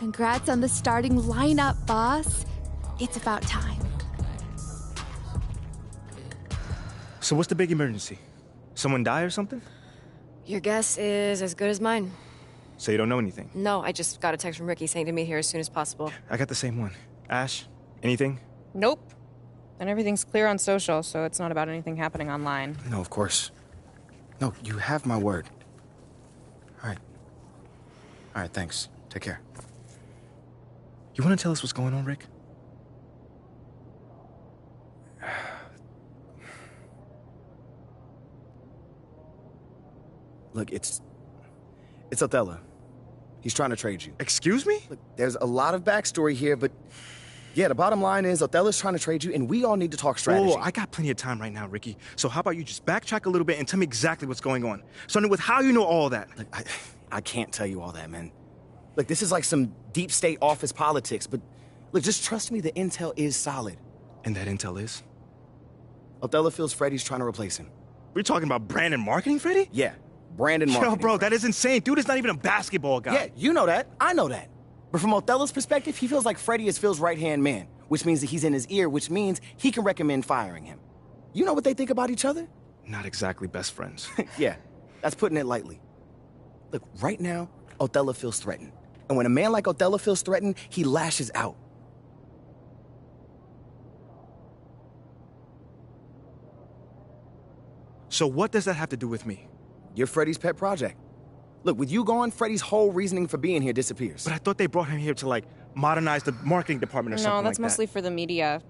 Congrats on the starting lineup, boss. It's about time. So what's the big emergency? Someone die or something? Your guess is as good as mine. So you don't know anything? No, I just got a text from Ricky saying to meet here as soon as possible. I got the same one. Ash, anything? Nope. And everything's clear on social, so it's not about anything happening online. No, of course. No, you have my word. All right. All right, thanks. Take care. You want to tell us what's going on, Rick? Look, it's Othello. He's trying to trade you. Excuse me? Look, there's a lot of backstory here, but yeah, the bottom line is Othello's trying to trade you, and we all need to talk strategy. Oh, I got plenty of time right now, Ricky. So how about you just backtrack a little bit and tell me exactly what's going on? Starting with how you know all that. Look, I can't tell you all that, man. Look, this is like some deep state office politics, but look, just trust me, the intel is solid. And that intel is? Othello feels Freddie's trying to replace him. We're talking about brand and marketing, Freddie? Yeah, Brandon marketing. Yo, bro, that is insane. Dude is not even a basketball guy. Yeah, you know that. I know that. But from Othello's perspective, he feels like Freddie is Phil's right-hand man, which means that he's in his ear, which means he can recommend firing him. You know what they think about each other? Not exactly best friends. Yeah, that's putting it lightly. Look, right now, Othello feels threatened. And when a man like Othello feels threatened, he lashes out. So what does that have to do with me? You're Freddie's pet project. Look, with you gone, Freddie's whole reasoning for being here disappears. But I thought they brought him here to, like, modernize the marketing department or something like that. No, that's mostly for the media.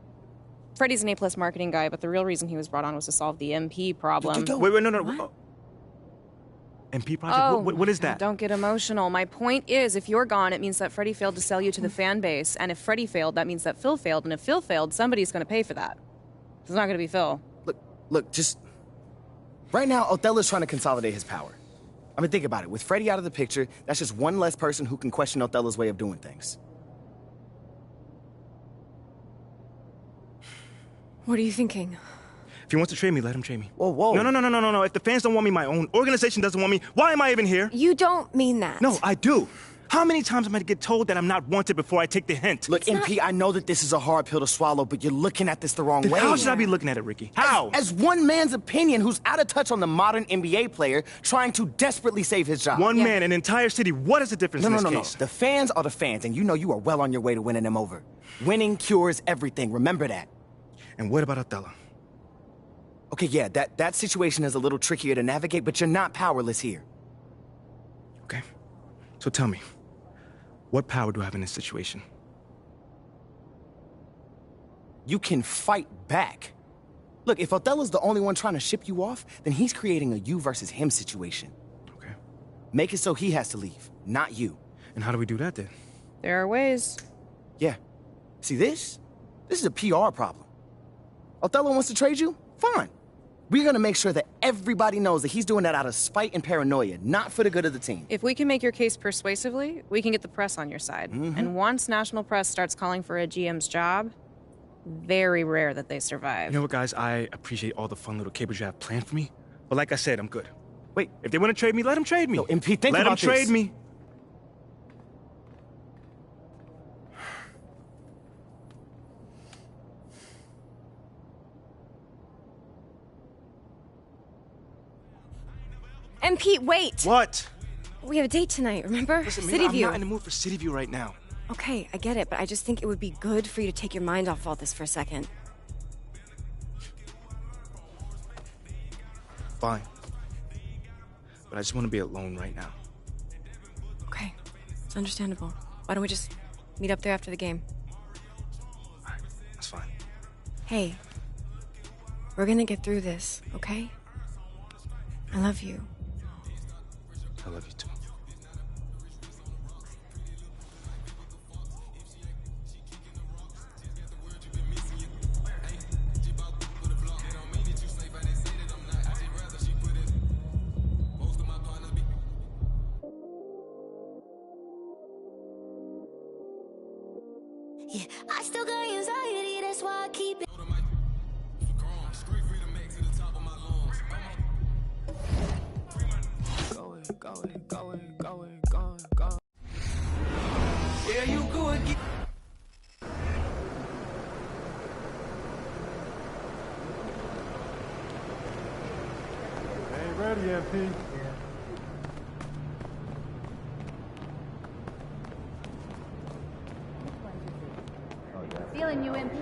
Freddie's an A-plus marketing guy, but the real reason he was brought on was to solve the MP problem. Wait, no. MP project? Oh, What is that? Don't get emotional. My point is, if you're gone, it means that Freddie failed to sell you to the fan base. And if Freddie failed, that means that Phil failed. And if Phil failed, somebody's going to pay for that. It's not going to be Phil. Look, just... Right now, Othello's trying to consolidate his power. I mean, think about it. With Freddie out of the picture, that's just one less person who can question Othello's way of doing things. What are you thinking? If he wants to trade me, let him trade me. Whoa. No. If the fans don't want me, my own organization doesn't want me, why am I even here? You don't mean that. No, I do. How many times am I to get told that I'm not wanted before I take the hint? Look, MP, I know that this is a hard pill to swallow, but you're looking at this the wrong way. How should I be looking at it, Ricky? How? As one man's opinion who's out of touch on the modern NBA player trying to desperately save his job. One man, an entire city. What is the difference in this case? No. The fans are the fans, and you know you are well on your way to winning them over. Winning cures everything. Remember that. And what about Othello? Okay, yeah, that situation is a little trickier to navigate, but you're not powerless here. Okay. So tell me, what power do I have in this situation? You can fight back. Look, if Othello's the only one trying to ship you off, then he's creating a you versus him situation. Okay. Make it so he has to leave, not you. And how do we do that then? There are ways. Yeah. See, this is a PR problem. Othello wants to trade you? Fine. We're gonna make sure that everybody knows that he's doing that out of spite and paranoia, not for the good of the team. If we can make your case persuasively, we can get the press on your side. And once national press starts calling for a GM's job, very rare that they survive. You know what, guys? I appreciate all the fun little capers you have planned for me. But like I said, I'm good. Wait. If they want to trade me, let them trade me. No, MP, think let about them trade this. me. MP, wait! What? We have a date tonight, remember? Listen, City I'm View. not in the mood for City View right now. Okay, I get it, but I just think it would be good for you to take your mind off all this for a second. Fine. But I just want to be alone right now. Okay, it's understandable. Why don't we just meet up there after the game? All right, that's fine. Hey, we're gonna get through this, okay? I love you. I love you too. Yeah, I still got anxiety, that's why I keep it. ready, MP. Feeling you, MP.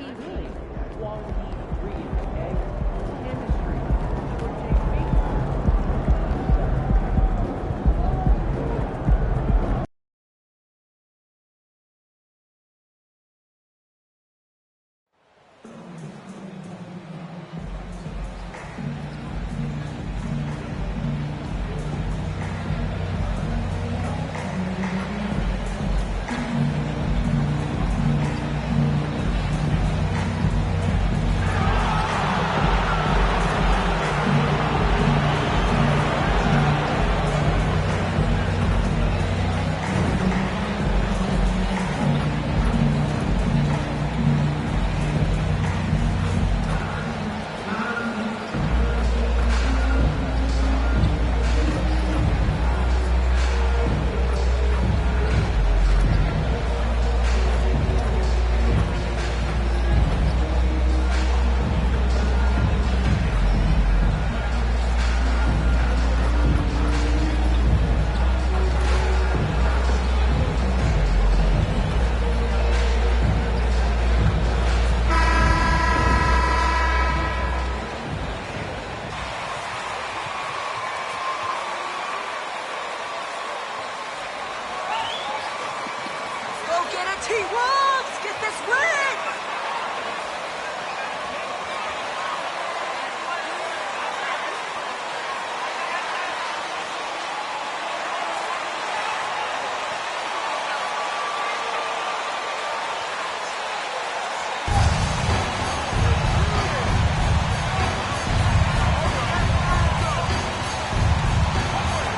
T-Wolves! Get this win!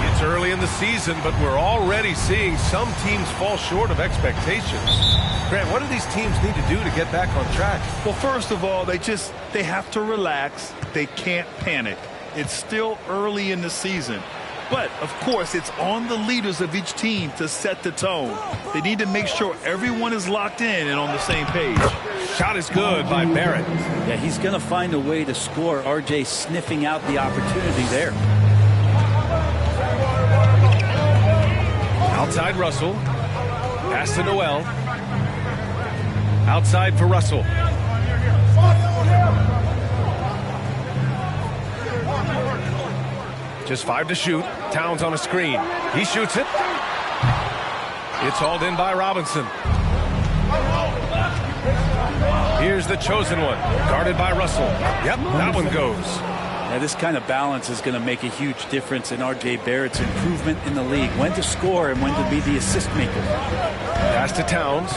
It's early in the season, but we're already seeing some teams fall short of expectations. Grant, what do these teams need to do to get back on track? Well, first of all, they have to relax. They can't panic. It's still early in the season. But, of course, it's on the leaders of each team to set the tone. They need to make sure everyone is locked in and on the same page. Shot is good by Barrett. Yeah, he's going to find a way to score. RJ sniffing out the opportunity there. Outside Russell. Pass to Noel. Outside for Russell. Just 5 to shoot. Towns on a screen. He shoots it. It's hauled in by Robinson. Here's the chosen one. Guarded by Russell. Yep, that one goes. Now, this kind of balance is going to make a huge difference in RJ Barrett's improvement in the league. When to score and when to be the assist maker. Pass to Towns.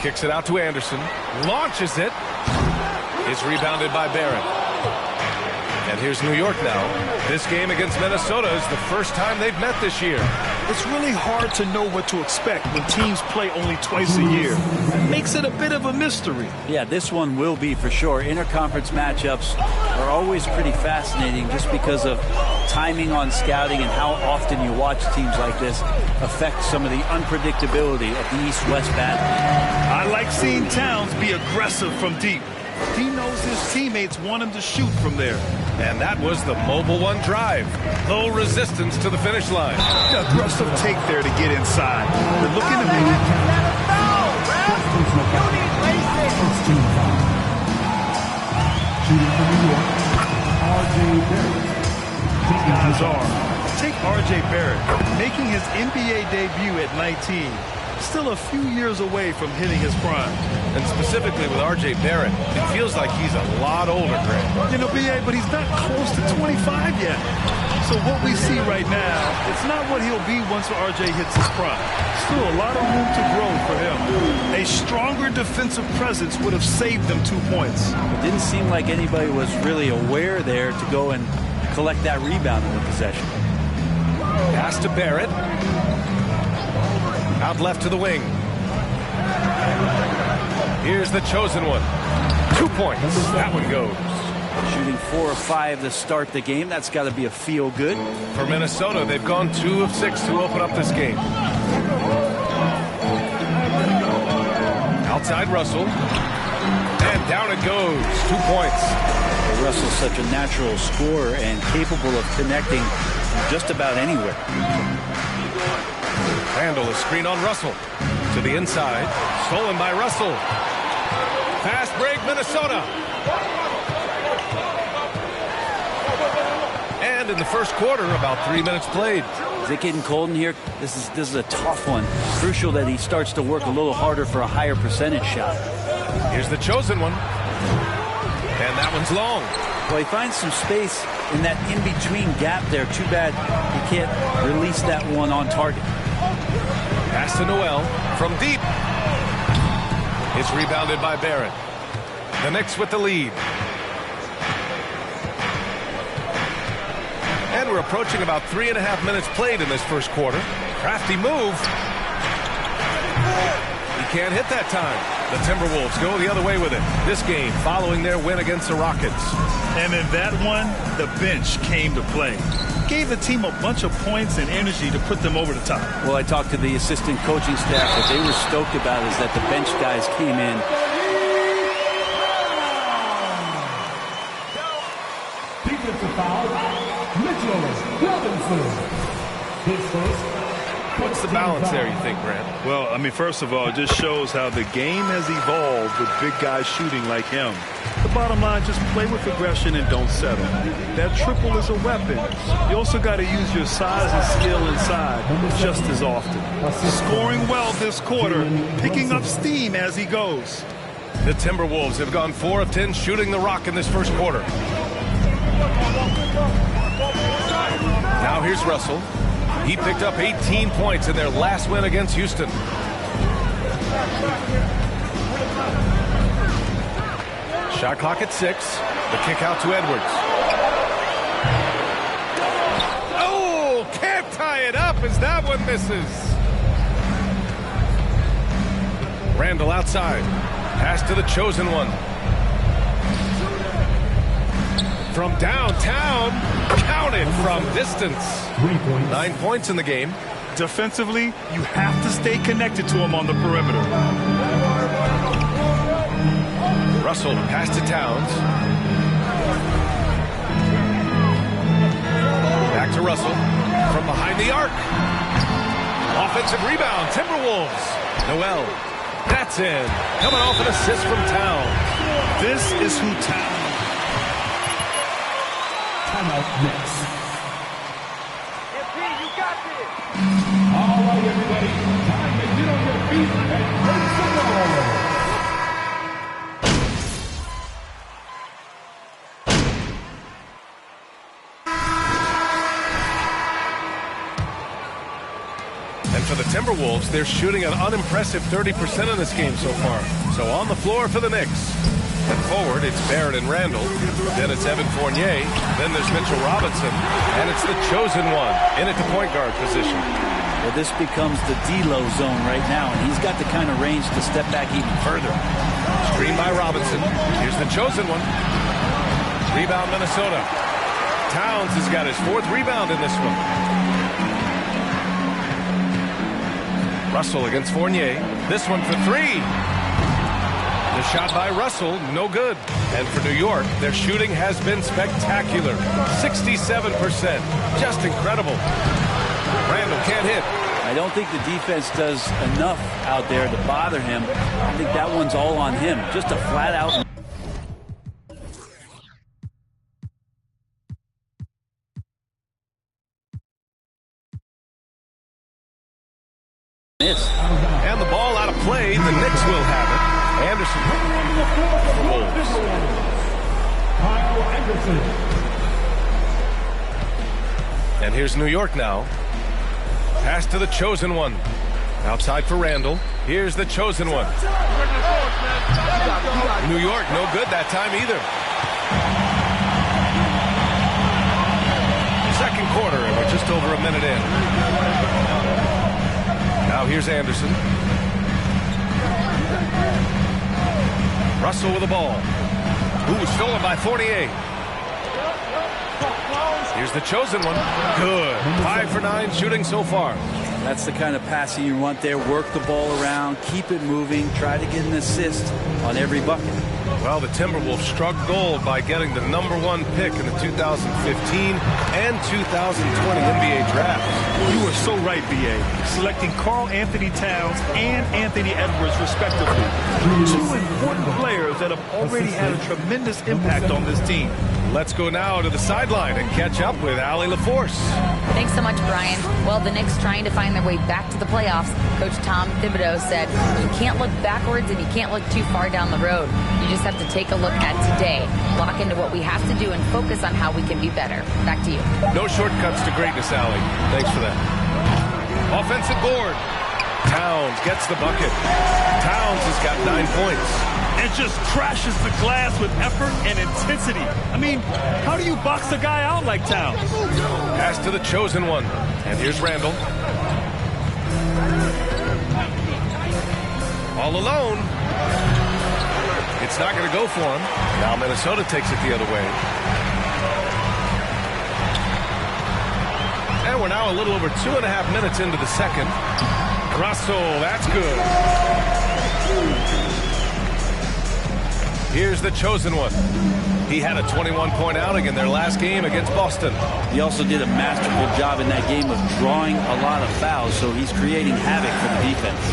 Kicks it out to Anderson. Launches it. It's rebounded by Barrett. And here's New York now. This game against Minnesota is the first time they've met this year. It's really hard to know what to expect when teams play only twice a year. It makes it a bit of a mystery. Yeah, this one will be for sure. Interconference matchups are always pretty fascinating just because of timing on scouting and how often you watch teams like this affect some of the unpredictability of the East-West battle. I like seeing Towns be aggressive from deep. He knows his teammates want him to shoot from there. And that was the Mobile One drive. Low resistance to the finish line. Aggressive take there to get inside. They're looking to make it. Shooting for New York, R.J. Barrett. Hazard. Take R.J. Barrett, making his NBA debut at 19. Still a few years away from hitting his prime. And specifically with R.J. Barrett, it feels like he's a lot older, Grant. You know, B.A., but he's not close to 25 yet. So what we see right now, it's not what he'll be once R.J. hits his prime. Still a lot of room to grow for him. A stronger defensive presence would have saved them 2 points. It didn't seem like anybody was really aware there to go and collect that rebound in the possession. Pass to Barrett. Out left to the wing. Here's the chosen one. 2 points. That one goes. Shooting 4 of 5 to start the game. That's got to be a feel good. For Minnesota, they've gone 2 of 6 to open up this game. Outside Russell. And down it goes. 2 points. Russell's such a natural scorer and capable of connecting from just about anywhere. Randall, a screen on Russell. To the inside. Stolen by Russell. Fast break, Minnesota. And in the first quarter, about 3 minutes played. Is it getting cold in here? This is a tough one. Crucial that he starts to work a little harder for a higher percentage shot. Here's the chosen one. And that one's long. Well, he finds some space in that in-between gap there. Too bad he can't release that one on target. Pass to Noel from deep. It's rebounded by Barrett. The Knicks with the lead. And we're approaching about 3.5 minutes played in this first quarter. Crafty move. He can't hit that time. The Timberwolves go the other way with it. This game following their win against the Rockets. And in that one, the bench came to play. Gave the team a bunch of points and energy to put them over the top. Well, I talked to the assistant coaching staff. What they were stoked about is that the bench guys came in. Defensive foul, Mitchell Robinson. His first. What's the balance there, you think, Grant? Well, I mean, first of all, it just shows how the game has evolved with big guys shooting like him. The bottom line, just play with aggression and don't settle. That triple is a weapon. You also got to use your size and skill inside just as often. Scoring well this quarter, picking up steam as he goes. The Timberwolves have gone 4 of 10 shooting the rock in this first quarter. Now here's Russell. He picked up 18 points in their last win against Houston. Shot clock at 6. The kick out to Edwards. Oh, can't tie it up as that one misses. Randall outside. Pass to the chosen one. From downtown, counted from distance. 9 points in the game. Defensively, you have to stay connected to him on the perimeter. Russell pass to Towns. Back to Russell from behind the arc. Offensive rebound, Timberwolves. Noel, that's in. Coming off an assist from Towns. This is who Towns. Timeout Knicks. You got this. All right, everybody. Time to get on your feet and break the ball. And for the Timberwolves, they're shooting an unimpressive 30% in this game so far. So on the floor for the Knicks. And forward, it's Barrett and Randall. Then it's Evan Fournier. Then there's Mitchell Robinson. And it's the chosen one in at the point guard position. Well, this becomes the D-low zone right now, and he's got the kind of range to step back even further. Screen by Robinson. Here's the chosen one. Rebound, Minnesota. Towns has got his 4th rebound in this one. Russell against Fournier. This one for 3. The shot by Russell, no good. And for New York, their shooting has been spectacular. 67%. Just incredible. Randall can't hit. I don't think the defense does enough out there to bother him. I think that one's all on him. Just a flat-out miss. And the ball out of play. The Knicks will have it. Anderson. The Wolves. Kyle Anderson. And here's New York now. Pass to the chosen one. Outside for Randall. Here's the chosen one. New York, no good that time either. Second quarter, and we're just over a minute in. Now here's Anderson. Russell with the ball. Ooh, stolen by Fournier. Here's the chosen one. Good. 5 for 9 shooting so far. That's the kind of passing you want there. Work the ball around, keep it moving, try to get an assist on every bucket. Well, the Timberwolves struck gold by getting the #1 pick in the 2015 and 2020 NBA drafts. You were so right, B.A. Selecting Karl Anthony Towns and Anthony Edwards, respectively. Two important players that have already had a tremendous impact on this team. Let's go now to the sideline and catch up with Allie LaForce. Thanks so much, Brian. Well, the Knicks trying to find their way back to the playoffs. Coach Tom Thibodeau said, you can't look backwards and you can't look too far down the road. You just have to take a look at today, lock into what we have to do, and focus on how we can be better. Back to you. No shortcuts to greatness, Allie. Thanks for that. Offensive board. Towns gets the bucket. Towns has got 9 points. And just crashes the glass with effort and intensity. I mean, how do you box a guy out like Towns? Pass to the chosen one. And here's Randall. All alone. It's not going to go for him. Now Minnesota takes it the other way. And we're now a little over 2.5 minutes into the second. Russell, that's good. Here's the chosen one. He had a 21-point outing in their last game against Boston. He also did a masterful job in that game of drawing a lot of fouls, so he's creating havoc for the defense.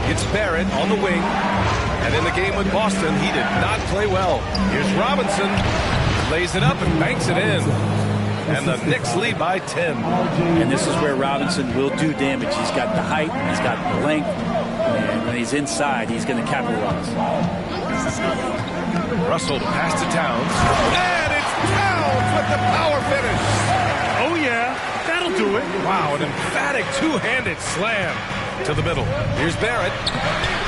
It's Barrett on the wing. And in the game with Boston, he did not play well. Here's Robinson. Lays it up and banks it in. And the Knicks lead by 10. And this is where Robinson will do damage. He's got the height, he's got the length, and when he's inside, he's going to capitalize. Russell to pass to Towns. And it's Towns with the power finish. Oh, yeah, that'll do it. Wow, an emphatic two-handed slam to the middle. Here's Barrett.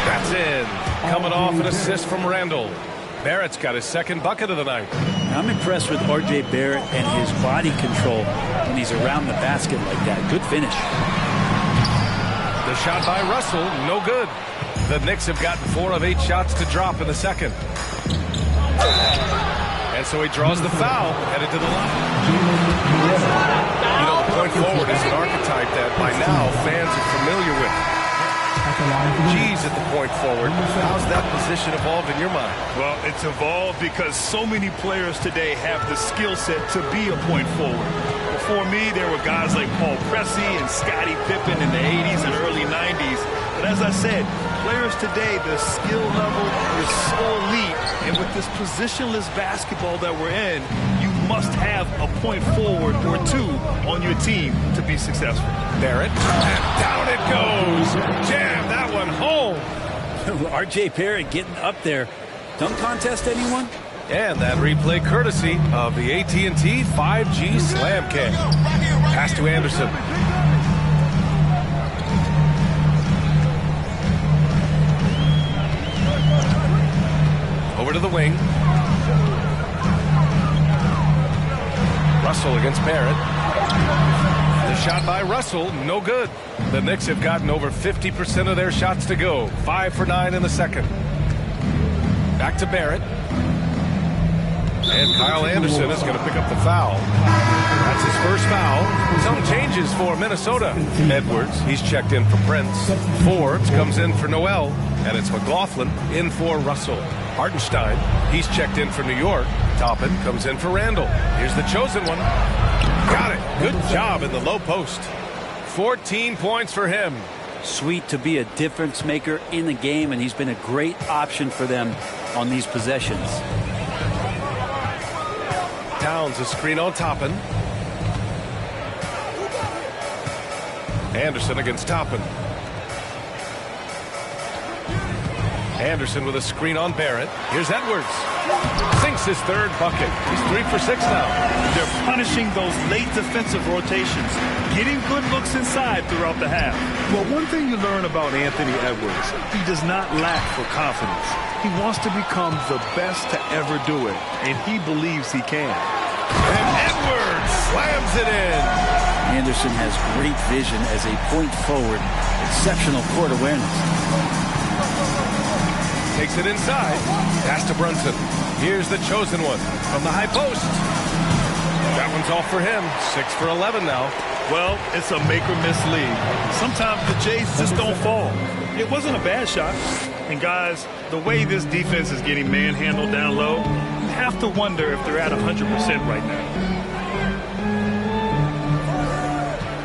That's in. Coming off an assist from Randall. Barrett's got his second bucket of the night. I'm impressed with R.J. Barrett and his body control when he's around the basket like that. Good finish. The shot by Russell, no good. The Knicks have gotten 4 of 8 shots to drop in the second. And so he draws the foul, headed to the line. You know, the point forward is an archetype that by now fans are familiar with. G's at the point forward. How's that position evolved in your mind? Well, it's evolved because so many players today have the skill set to be a point forward. Before me, there were guys like Paul Pressey and Scottie Pippen in the 80s and early 90s. But as I said, players today, the skill level is so elite. And with this positionless basketball that we're in, you must have a point forward or two on your team to be successful. Barrett, and down it goes. Jam that one home. R.J. Barrett getting up there. Dunk contest, anyone? And that replay courtesy of the AT&T 5G Slam Cam. Pass to Anderson. Over to the wing. Russell against Barrett. The shot by Russell, no good. The Knicks have gotten over 50% of their shots to go. 5 for 9 in the second. Back to Barrett. And Kyle Anderson is going to pick up the foul. That's his first foul. Some changes for Minnesota. Edwards, he's checked in for Prince. Forbes comes in for Noel. And it's McLaughlin in for Russell. Hartenstein, he's checked in for New York. Toppin comes in for Randall. Here's the chosen one. Got it. Good job in the low post. 14 points for him. Sweet to be a difference maker in the game, and he's been a great option for them on these possessions. Towns a screen on Toppin. Anderson against Toppin. Anderson with a screen on Barrett. Here's Edwards. Sinks his third bucket. He's 3 for 6 now. They're punishing those late defensive rotations, getting good looks inside throughout the half. Well, one thing you learn about Anthony Edwards, he does not lack for confidence. He wants to become the best to ever do it, and he believes he can. And Edwards slams it in. Anderson has great vision as a point forward. Exceptional court awareness. Takes it inside. Pass to Brunson. Here's the chosen one from the high post. That one's off for him. 6 for 11 now. Well, it's a make or miss league. Sometimes the Jays just don't fall. it wasn't a bad shot. And guys, the way this defense is getting manhandled down low, you have to wonder if they're at 100% right now.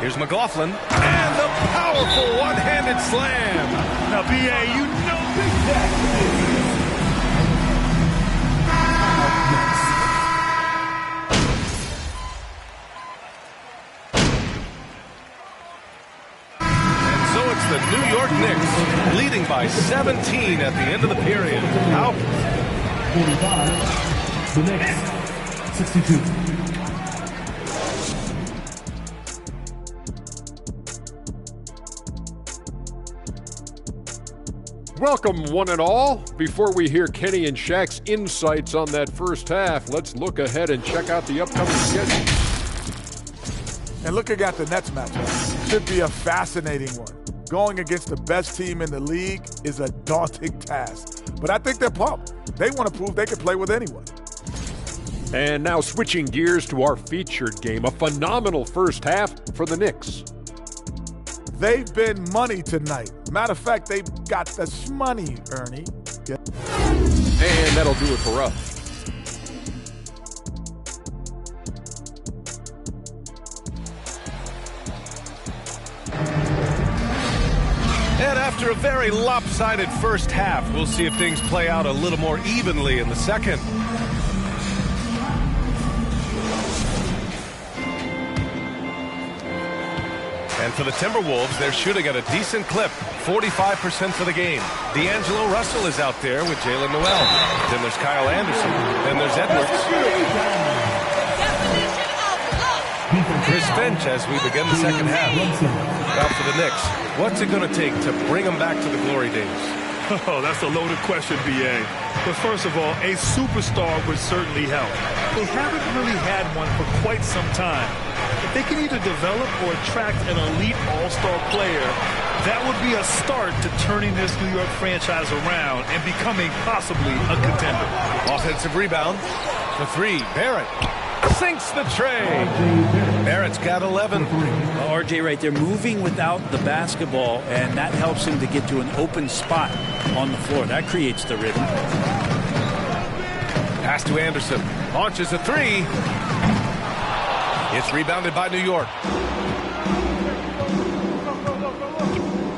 Here's McLaughlin, and the powerful one-handed slam. Now, B.A., you know Big The New York Knicks leading by 17 at the end of the period. How? 45. The Knicks, 62. Welcome, one and all. Before we hear Kenny and Shaq's insights on that first half, let's look ahead and check out the upcoming schedule. And looking at the Nets matchup, should be a fascinating one. Going against the best team in the league is a daunting task. But I think they're pumped. They want to prove they can play with anyone. And now switching gears to our featured game, a phenomenal first half for the Knicks. They've been money tonight. Matter of fact, they've got the shmoney, Ernie. Yeah. And that'll do it for us. And after a very lopsided first half, we'll see if things play out a little more evenly in the second. And for the Timberwolves, they're shooting at a decent clip, 45% for the game. D'Angelo Russell is out there with Jalen Noel. Then there's Kyle Anderson. Then there's Edwards. Chris Finch as we begin the second half. Now for the Knicks, what's it going to take to bring them back to the glory days? Oh, that's a loaded question, B.A. But first of all, a superstar would certainly help. They haven't really had one for quite some time. If they can either develop or attract an elite all-star player, that would be a start to turning this New York franchise around and becoming possibly a contender. Offensive rebound. The three, Barrett sinks the tray. Barrett's got 11. RJ right there moving without the basketball, and that helps him to get to an open spot on the floor. That creates the rhythm. Pass to Anderson. Launches a three. It's rebounded by New York.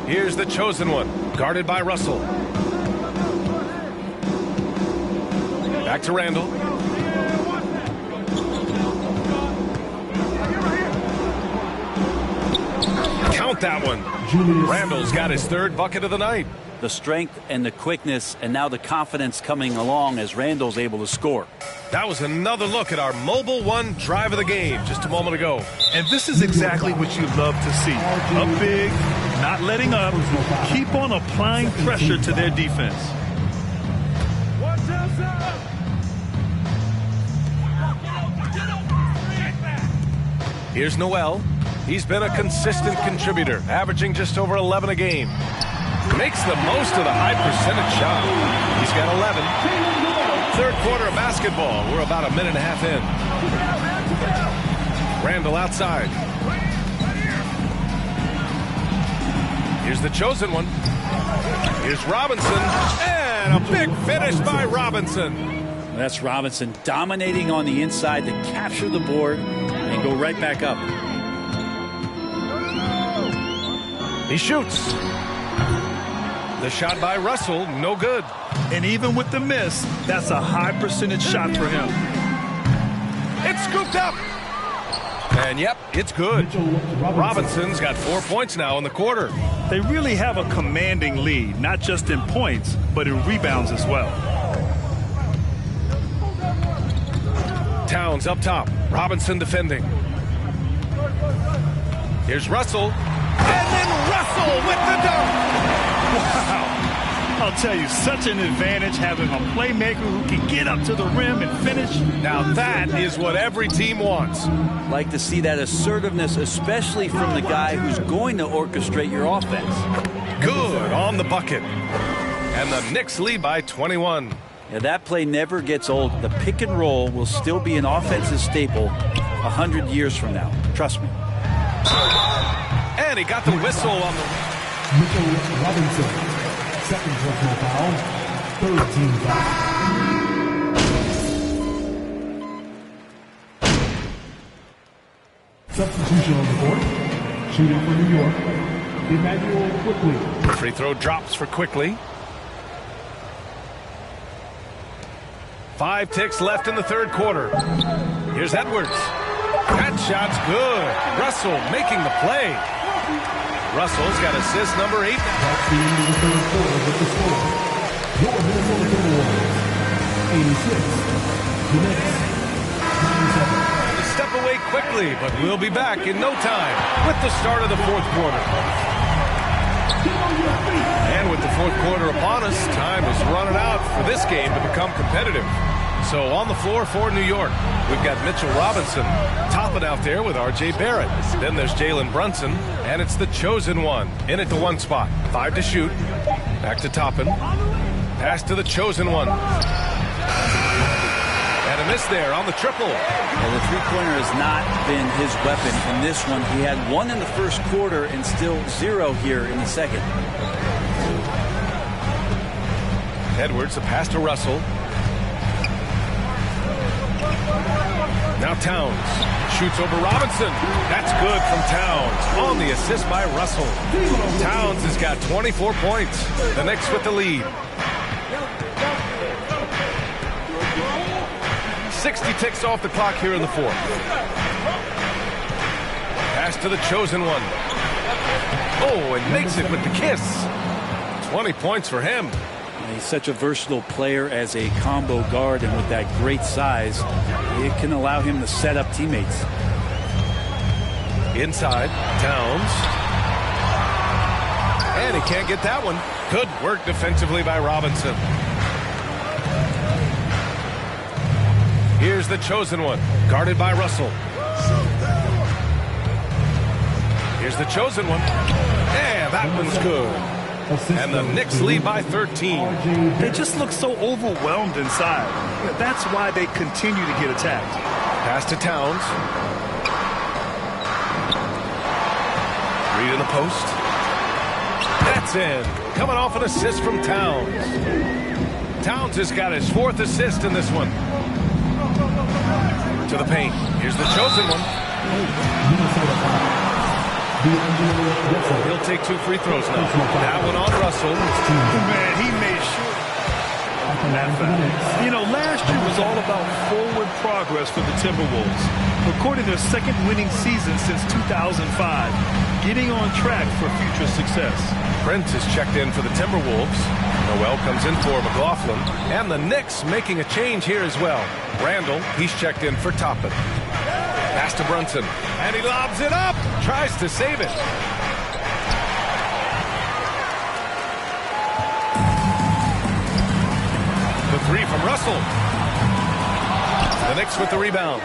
Here's the chosen one, guarded by Russell. Back to Randall. Count that one. Randall's got his third bucket of the night. The strength and the quickness, and now the confidence coming along as Randall's able to score. That was another look at our Mobile One drive of the game just a moment ago. And this is exactly what you love to see. Up big, not letting up, keep on applying pressure to their defense. Here's Noel. He's been a consistent contributor, averaging just over 11 a game. Makes the most of the high percentage shot. He's got 11. Third quarter of basketball. We're about a minute and a half in. Randall outside. Here's the chosen one. Here's Robinson. And a big finish by Robinson. That's Robinson dominating on the inside to capture the board and go right back up. He shoots. The shot by Russell, no good. And even with the miss, that's a high percentage shot for him. It's scooped up. And yep, it's good. Robinson's got 4 points now in the quarter. They really have a commanding lead, not just in points, but in rebounds as well. Towns up top. Robinson defending. Here's Russell. And then Russell with the dunk. Wow. I'll tell you, such an advantage having a playmaker who can get up to the rim and finish. Now that is what every team wants. Like to see that assertiveness, especially from the guy who's going to orchestrate your offense. Good on the bucket. And the Knicks lead by 21. Yeah, that play never gets old. The pick and roll will still be an offensive staple 100 years from now. Trust me. And he got the whistle on the... Mitchell Robinson. Second personal foul. Third team foul. Substitution on the court. Shooting for New York, Immanuel Quickley. Free throw drops for Quickley. 5 ticks left in the third quarter. Here's Edwards. That shot's good. Russell making the play. Russell's got assist number 8. That's the end of the third quarter with the score. Your Minnesota Timberwolves, 86. The Knicks, 97. Step away quickly, but we'll be back in no time with the start of the fourth quarter. And with the fourth quarter upon us, time is running out for this game to become competitive. So on the floor for New York, we've got Mitchell Robinson topping out there with R.J. Barrett. Then there's Jalen Brunson, and it's the chosen one in at the 1 spot. 5 to shoot. Back to Toppin. Pass to the chosen one. And a miss there on the triple. Yeah, the three-pointer has not been his weapon in this one. He had 1 in the first quarter and still 0 here in the second. Edwards, a pass to Russell. Now Towns shoots over Robinson. That's good from Towns. On the assist by Russell. Towns has got 24 points. The Knicks with the lead. 60 ticks off the clock here in the fourth. Pass to the chosen one. Oh, and makes it with the kiss. 20 points for him. He's such a versatile player as a combo guard, and with that great size, it can allow him to set up teammates. Inside, Towns. And he can't get that one. Good work defensively by Robinson. Here's the chosen one, guarded by Russell. Here's the chosen one. And that one's good. And the Knicks lead by 13. They just look so overwhelmed inside. That's why they continue to get attacked. Pass to Towns. Reed in the post. That's in. Coming off an assist from Towns. Towns has got his 4th assist in this one. To the paint. Here's the chosen one. He'll take 2 free throws now. That one on Russell. Man, he made sure. You know, last year was all about forward progress for the Timberwolves. Recording their 2nd winning season since 2005. Getting on track for future success. Brent is checked in for the Timberwolves. Noel comes in for McLaughlin. And the Knicks making a change here as well. Randall, he's checked in for Toppin. Pass to Brunson. And he lobs it up. Tries to save it. The 3 from Russell. The Knicks with the rebound.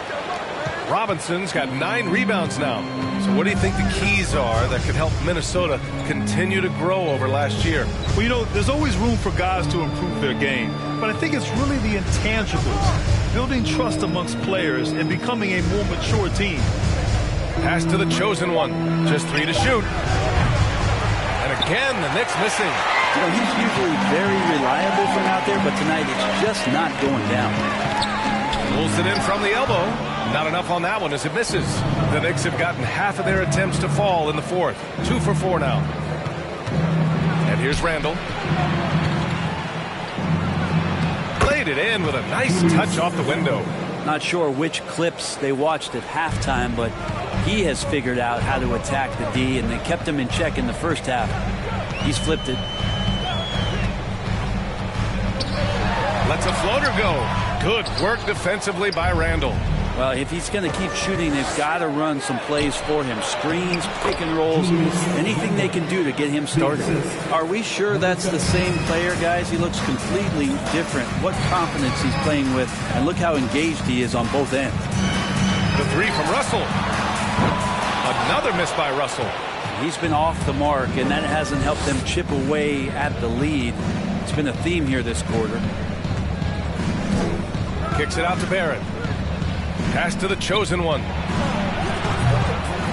Robinson's got 9 rebounds now. So what do you think the keys are that could help Minnesota continue to grow over last year? Well, you know, there's always room for guys to improve their game. But I think it's really the intangibles. Building trust amongst players and becoming a more mature team. Pass to the chosen one. Just 3 to shoot. And again, the Knicks missing. You know, he's usually very reliable from out there, but tonight it's just not going down. Pulls it in from the elbow. Not enough on that one as it misses. The Knicks have gotten half of their attempts to fall in the fourth. 2 for 4 now. And here's Randall. Played it in with a nice touch off the window. Not sure which clips they watched at halftime, but he has figured out how to attack the D, and they kept him in check in the first half. He's flipped it. Lets a floater go. Good work defensively by Randall. Well, if he's going to keep shooting, they've got to run some plays for him. Screens, pick and rolls, anything they can do to get him started. Are we sure that's the same player, guys? He looks completely different. What confidence he's playing with, and look how engaged he is on both ends. The 3 from Russell. Another miss by Russell. He's been off the mark, and that hasn't helped them chip away at the lead. It's been a theme here this quarter. Kicks it out to Barrett. Pass to the chosen one.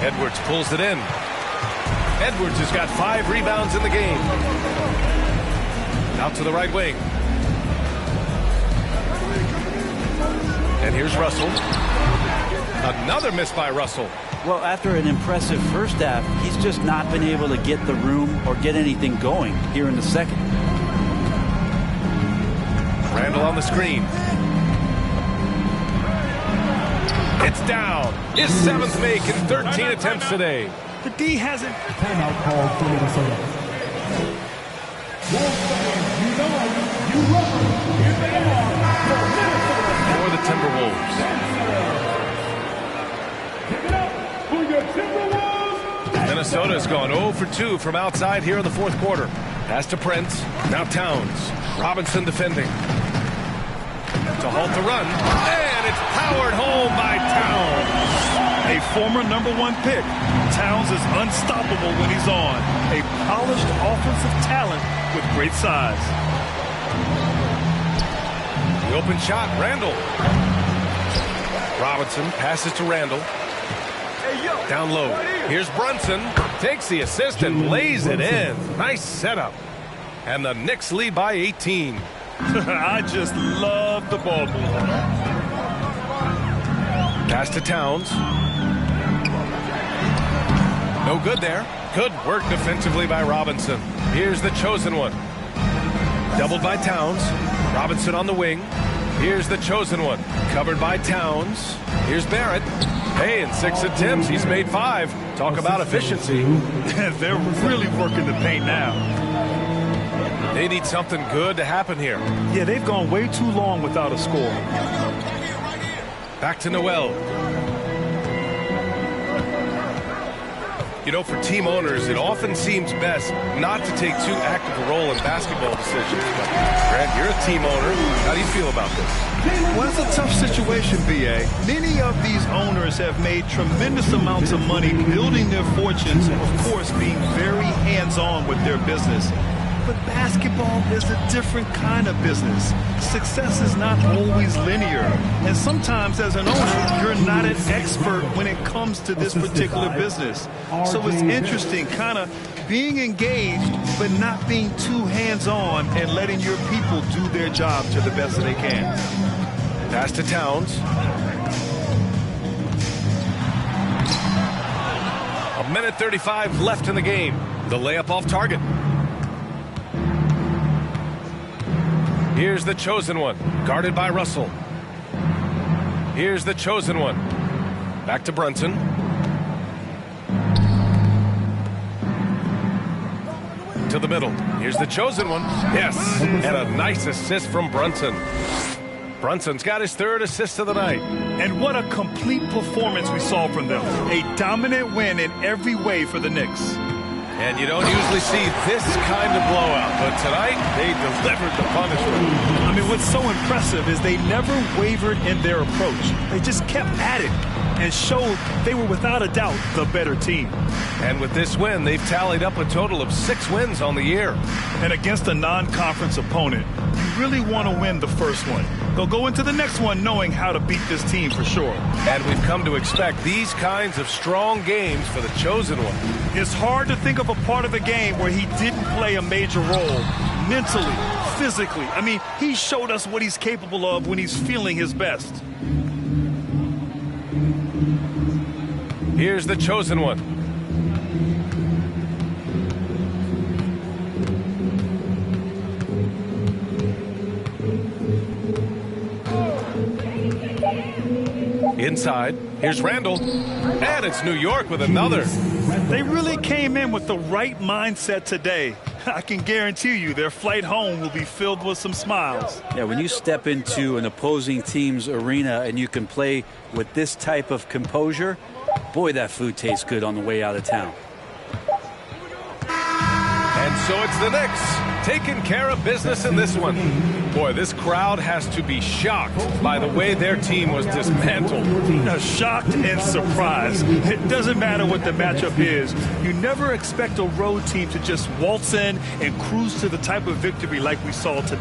Edwards pulls it in. Edwards has got 5 rebounds in the game. Out to the right wing. And here's Russell. Another miss by Russell. Well, after an impressive first half, he's just not been able to get the room or get anything going here in the second. Randall on the screen. It's down. His 7th make in 13 attempts today. The D hasn't. Timeout called for Minnesota. For the Timberwolves. Minnesota's gone 0 for 2 from outside here in the fourth quarter. Pass to Prince. Now Towns. Robinson defending. To halt the run. And it's powered home by Towns. A former #1 pick. Towns is unstoppable when he's on. A polished offensive talent with great size. The open shot, Randall. Robinson passes to Randall. Down low. Here's Brunson. Takes the assist and lays it in. Nice setup. And the Knicks lead by 18. I just love the ball movement. Pass to Towns. No good there. Good work defensively by Robinson. Here's the chosen one. Doubled by Towns. Robinson on the wing. Here's the chosen one. Covered by Towns. Here's Barrett. Hey, in 6 attempts, he's made 5. Talk about efficiency. They're really working the paint now. They need something good to happen here. Yeah, they've gone way too long without a score. Back to Noel. You know, for team owners, it often seems best not to take too active a role in basketball decisions. But, Grant, you're a team owner. How do you feel about this? Well, it's a tough situation, B.A. Many of these owners have made tremendous amounts of money building their fortunes, of course, being very hands-on with their business. But basketball is a different kind of business. Success is not always linear. And sometimes as an owner, you're not an expert when it comes to this particular business. So it's interesting kind of being engaged, but not being too hands-on and letting your people do their job to the best that they can. Pass to Towns. A minute 35 left in the game. The layup off target. Here's the chosen one, guarded by Russell. Here's the chosen one. Back to Brunson. To the middle. Here's the chosen one. Yes, and a nice assist from Brunson. Brunson's got his 3rd assist of the night. And what a complete performance we saw from them. A dominant win in every way for the Knicks. And you don't usually see this kind of blowout, but tonight they delivered the punishment. I mean, what's so impressive is they never wavered in their approach. They just kept at it and showed they were without a doubt the better team. And with this win, they've tallied up a total of 6 wins on the year. And against a non-conference opponent, you really want to win the first one. They'll go into the next one knowing how to beat this team for sure. And we've come to expect these kinds of strong games for the chosen one. It's hard to think of a part of the game where he didn't play a major role. Mentally, physically. I mean, he showed us what he's capable of when he's feeling his best. Here's the chosen one. Inside, here's Randall. And it's New York with another. They really came in with the right mindset today. I can guarantee you their flight home will be filled with some smiles. Yeah, when you step into an opposing team's arena and you can play with this type of composure, boy, that food tastes good on the way out of town. And so it's the Knicks taking care of business in this one. Boy, this crowd has to be shocked by the way their team was dismantled. Shocked and surprised. It doesn't matter what the matchup is. You never expect a road team to just waltz in and cruise to the type of victory like we saw today.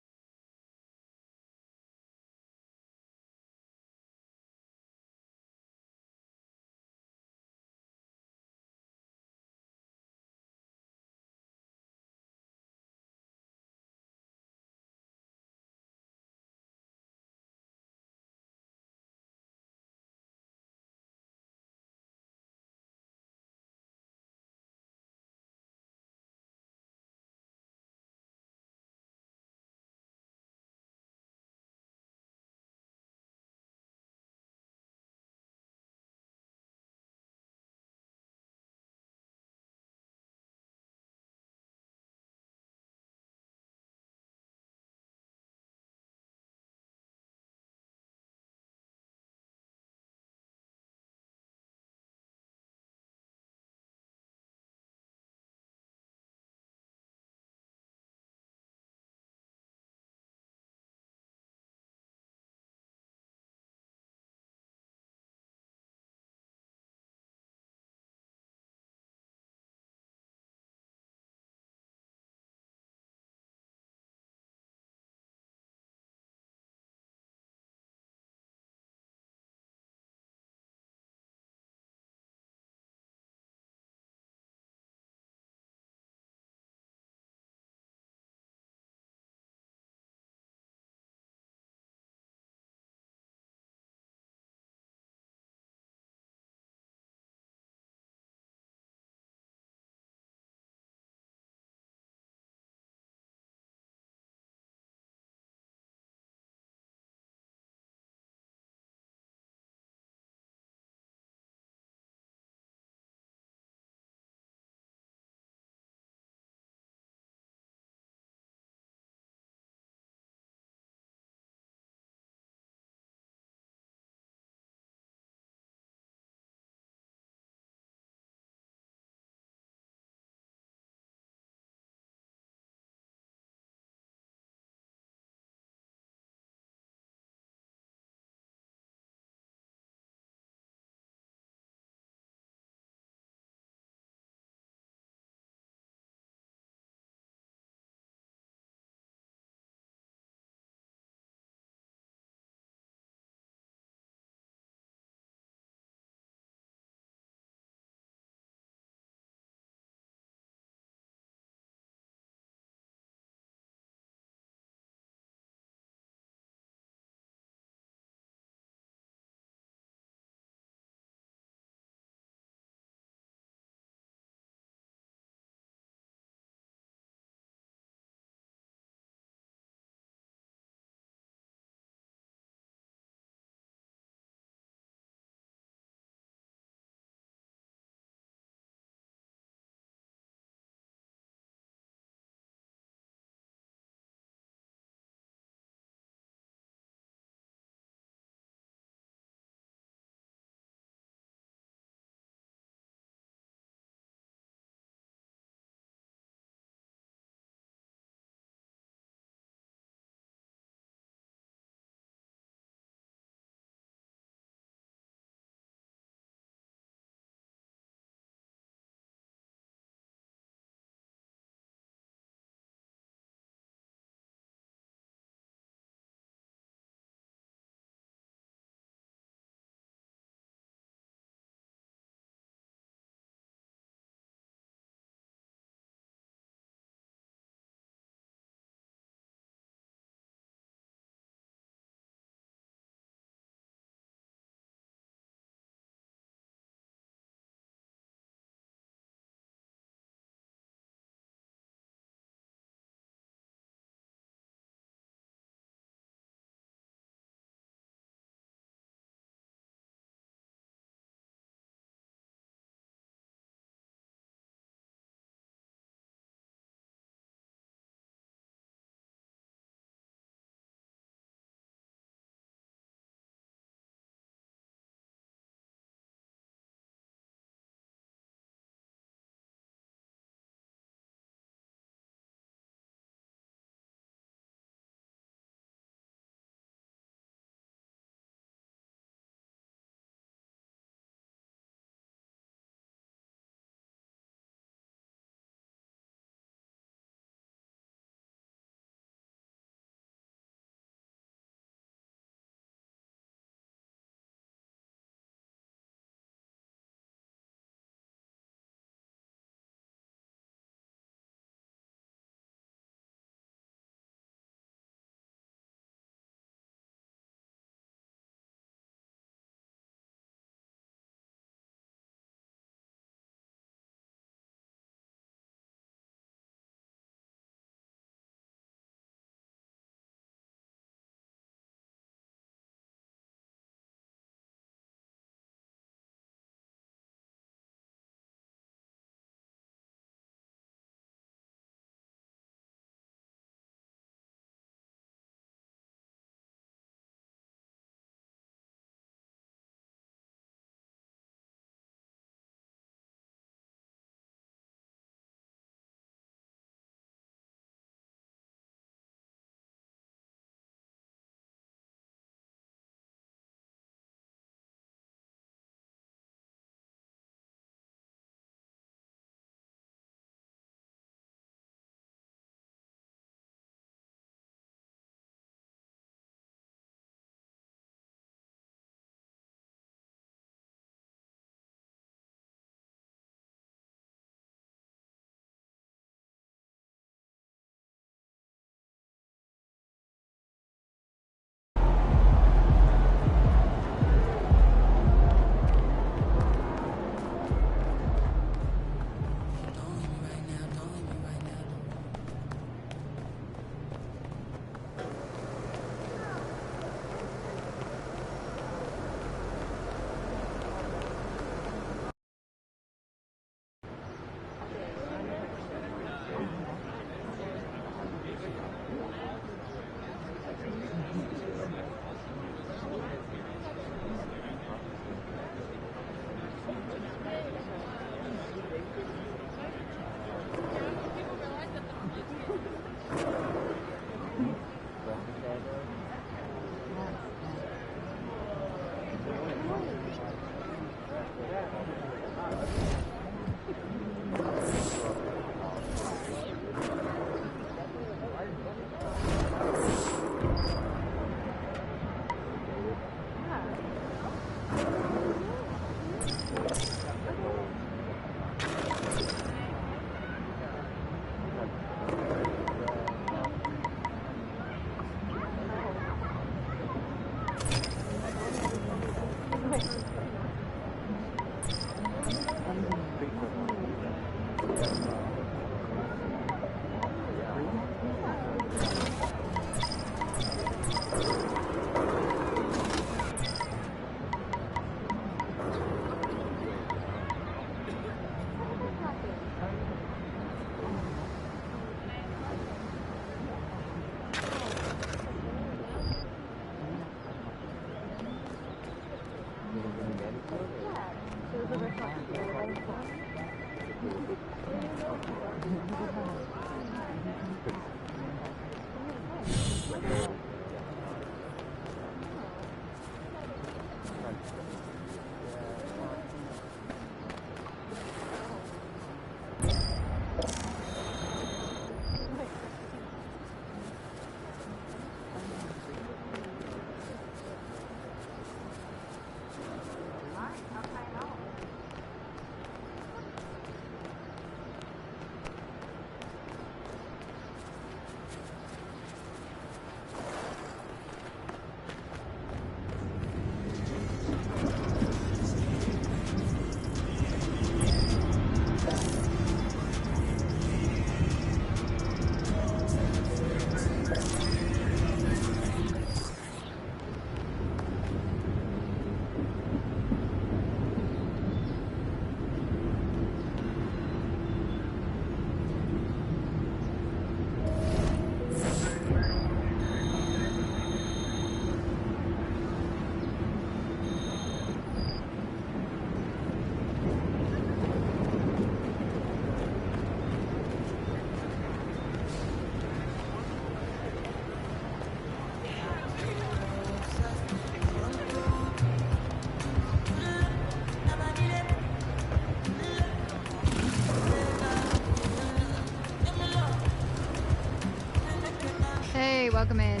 Hey, welcome in.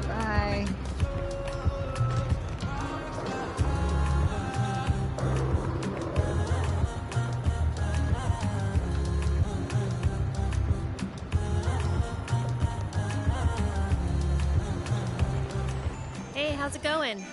Bye. Hey, how's it going?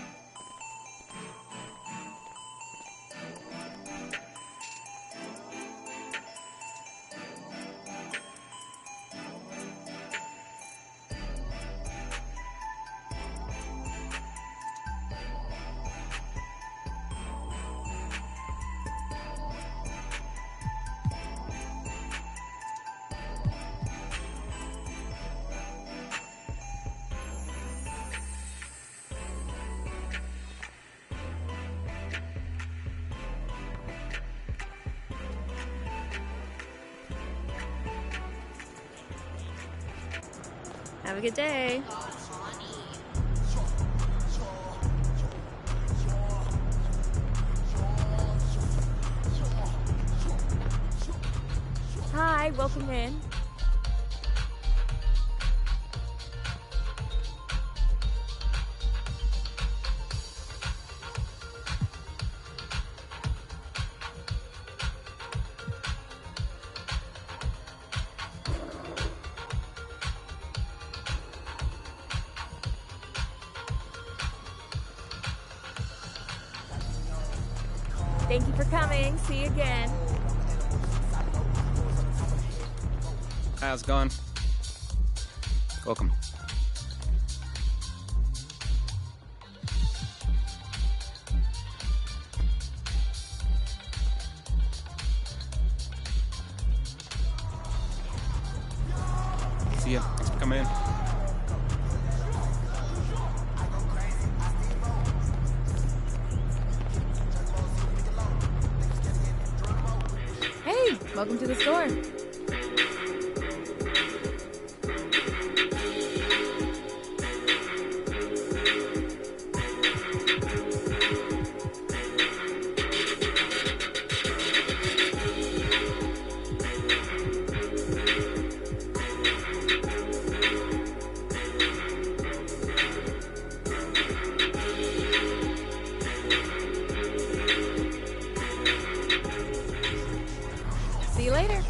Have a good day. Hi, welcome in. Thank you for coming. See you again. How's it going? Welcome. See ya. Thanks for coming in. Hey, welcome to the store. See you later.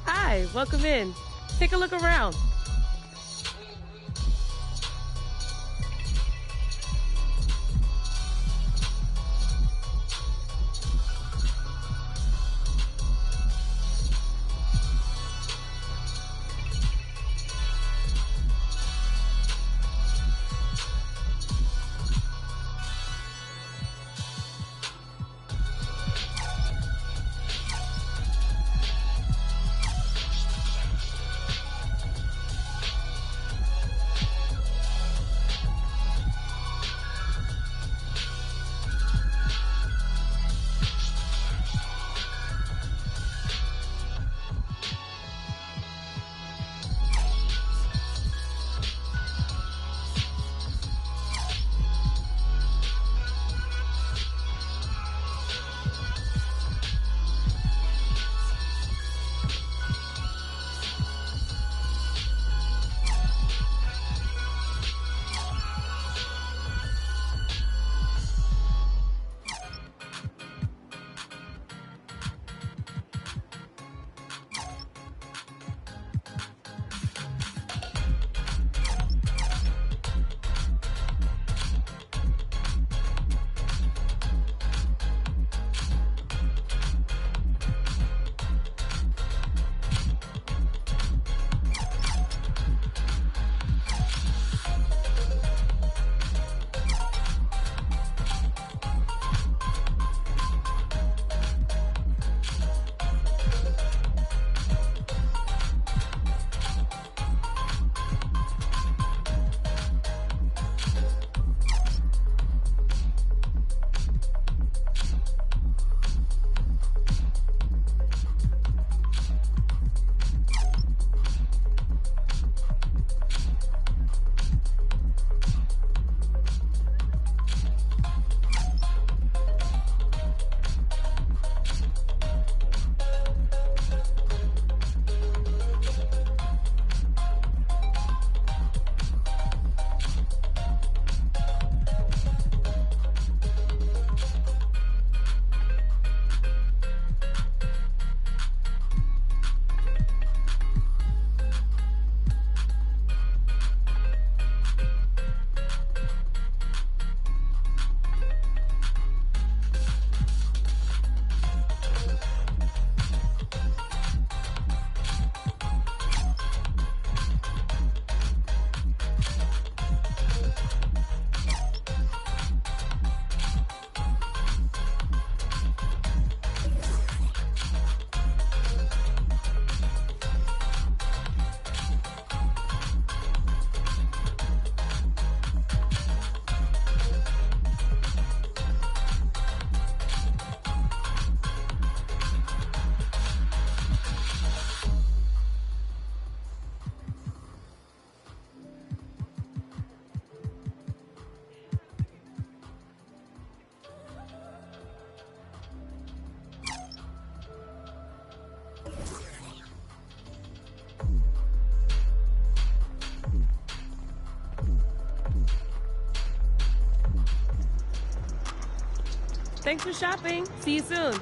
Hi, welcome in. Take a look around. Thanks for shopping. See you soon.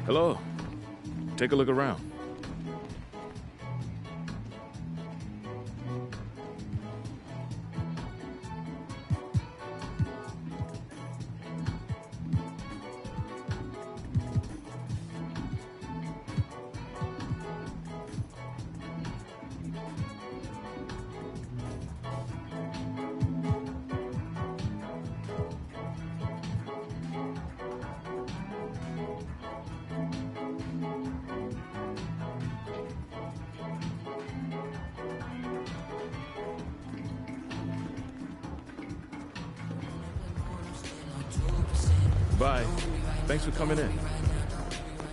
Hello. Take a look around. Bye. Thanks for coming in.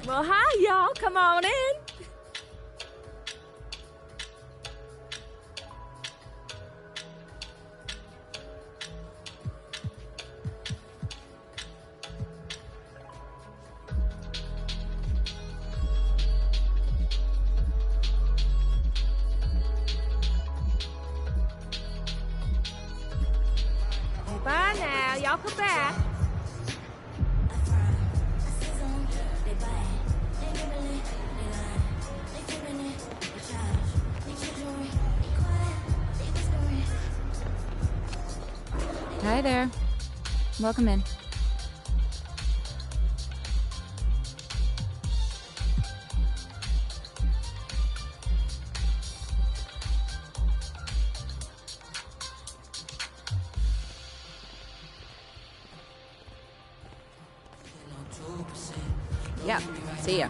Well, hi, y'all. Come on in. Bye now. Y'all come back. Hi there. Welcome in. Yep. See ya.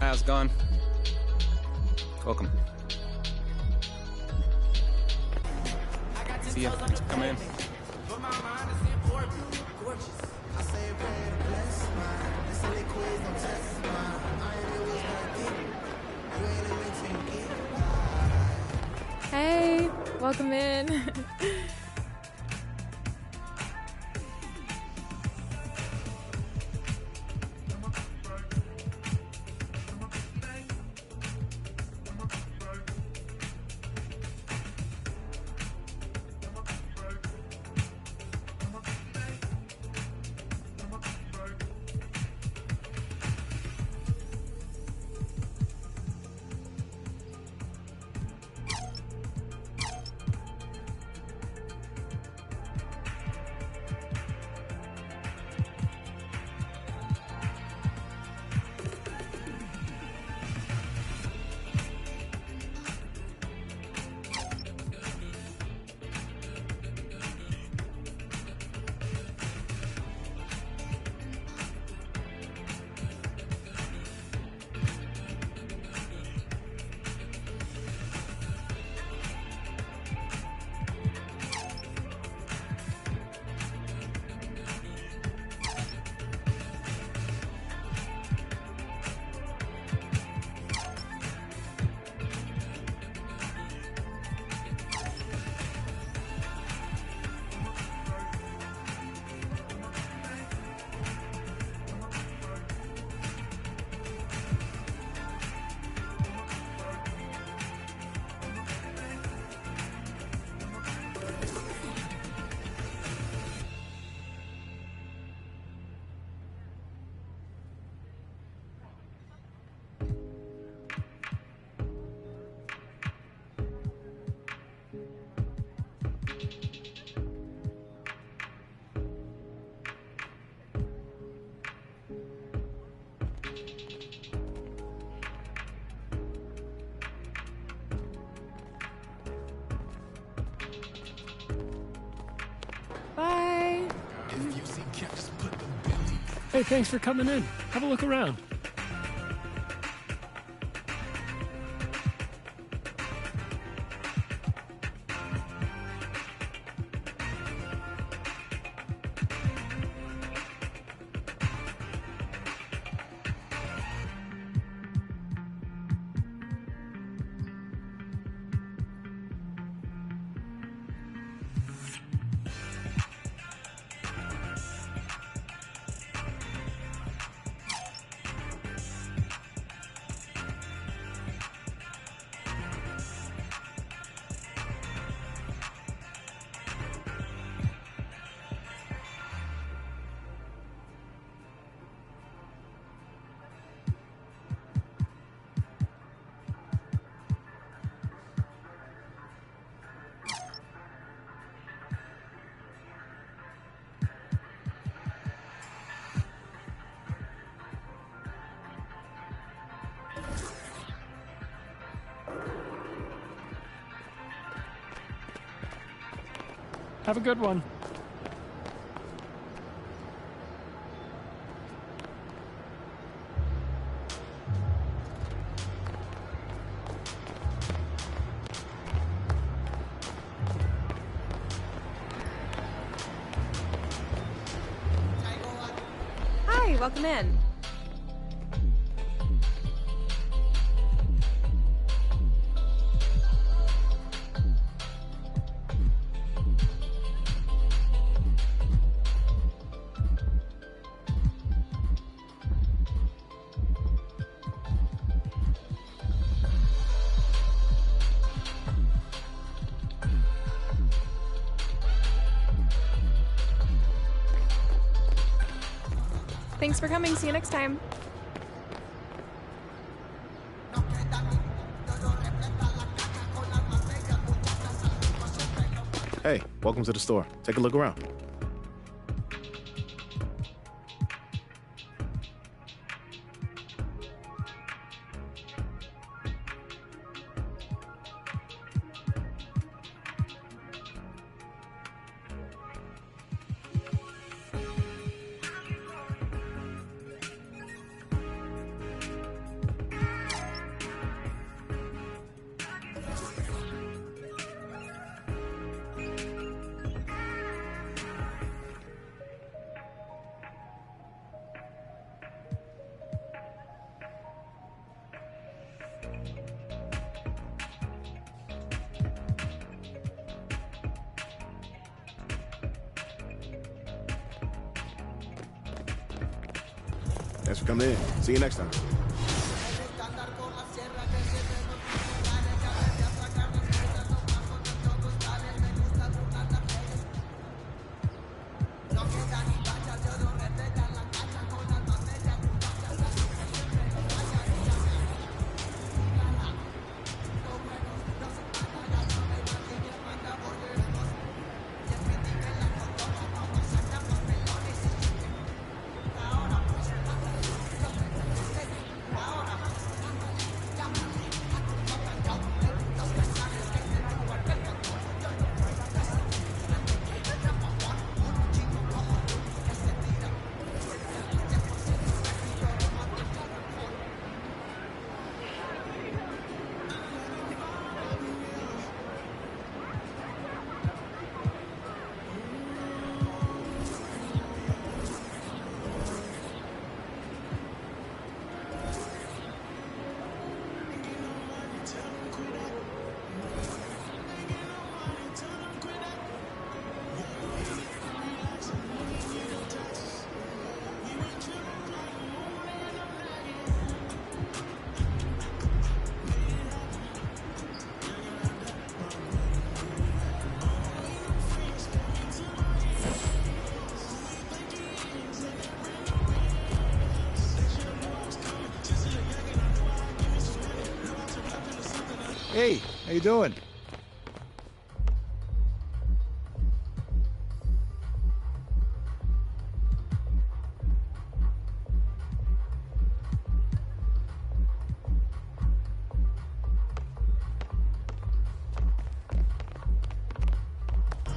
How's it going? Welcome. See ya. Thanks for coming in. Hey, welcome in. Bye. Hey, thanks for coming in. Have a look around. Have a good one. Hi, welcome in. Thanks for coming. See you next time. Hey, welcome to the store. Take a look around. Thanks for coming in. See you next time. Hey, how you doing?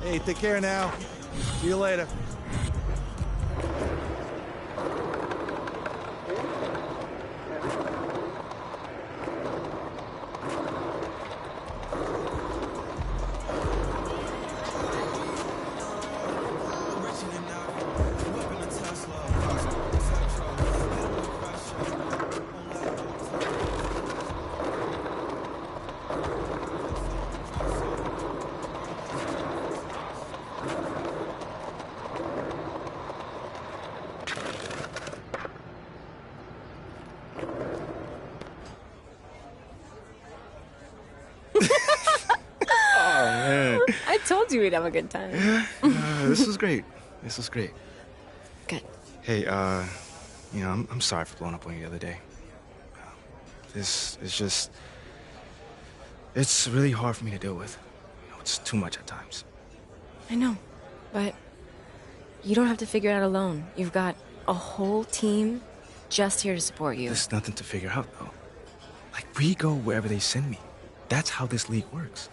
Hey, take care now. See you later. I told you we'd have a good time. This was great. This was great. Good. Hey, you know, I'm sorry for blowing up on you the other day. This is just... It's really hard for me to deal with. You know, it's too much at times. I know, but you don't have to figure it out alone. You've got a whole team just here to support you. There's nothing to figure out, though. Like, we go wherever they send me. That's how this league works.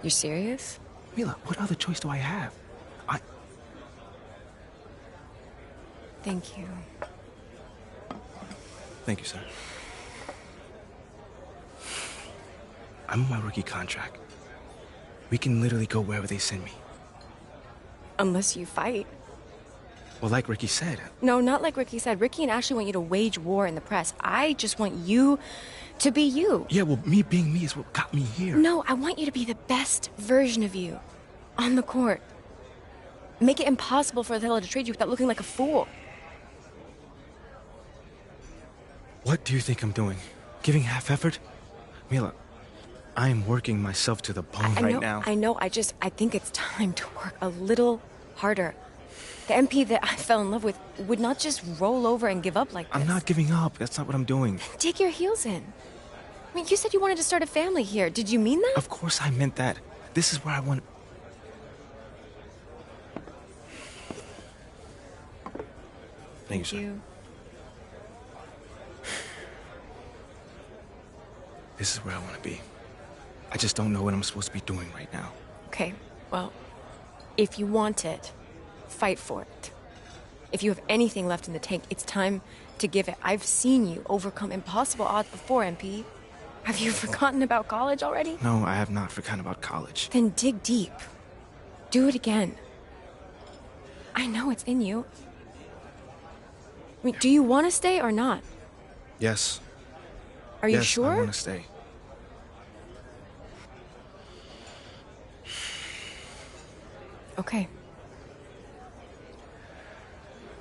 You're serious? Mila, what other choice do I have? Thank you. Thank you, sir. I'm on my rookie contract. We can literally go wherever they send me. Unless you fight. Well, like Ricky said. No, not like Ricky said. Ricky and Ashley want you to wage war in the press. I just want you to be you. Yeah, well, me being me is what got me here. No, I want you to be the best version of you on the court. Make it impossible for Othello to trade you without looking like a fool. What do you think I'm doing? Giving half effort? Mila, I am working myself to the bone right now. I know. I think it's time to work a little harder. The MP that I fell in love with would not just roll over and give up like this. I'm not giving up. That's not what I'm doing. Dig your heels in. I mean, you said you wanted to start a family here. Did you mean that? Of course I meant that. This is where I want... Thank you, sir. This is where I want to be. I just don't know what I'm supposed to be doing right now. Okay, well, if you want it, fight for it. If you have anything left in the tank, it's time to give it. I've seen you overcome impossible odds before, MP. Have you forgotten about college already? No, I have not forgotten about college. Then dig deep. Do it again. I know it's in you. I mean, do you want to stay or not? Yes. Are you yes, sure? I want to stay. Okay.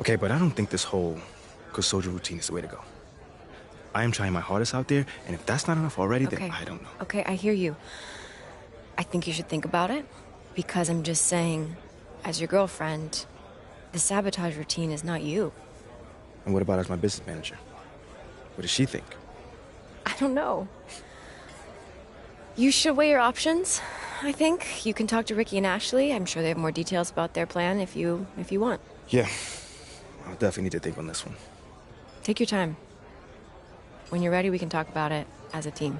Okay, but I don't think this whole good soldier routine is the way to go. I am trying my hardest out there, and if that's not enough already, then I don't know. Okay, I hear you. I think you should think about it, because I'm just saying, as your girlfriend, the sabotage routine is not you. And what about as my business manager? What does she think? I don't know. You should weigh your options, I think. You can talk to Ricky and Ashley. I'm sure they have more details about their plan if you want. Yeah. I'll definitely need to think on this one. Take your time. When you're ready, we can talk about it as a team.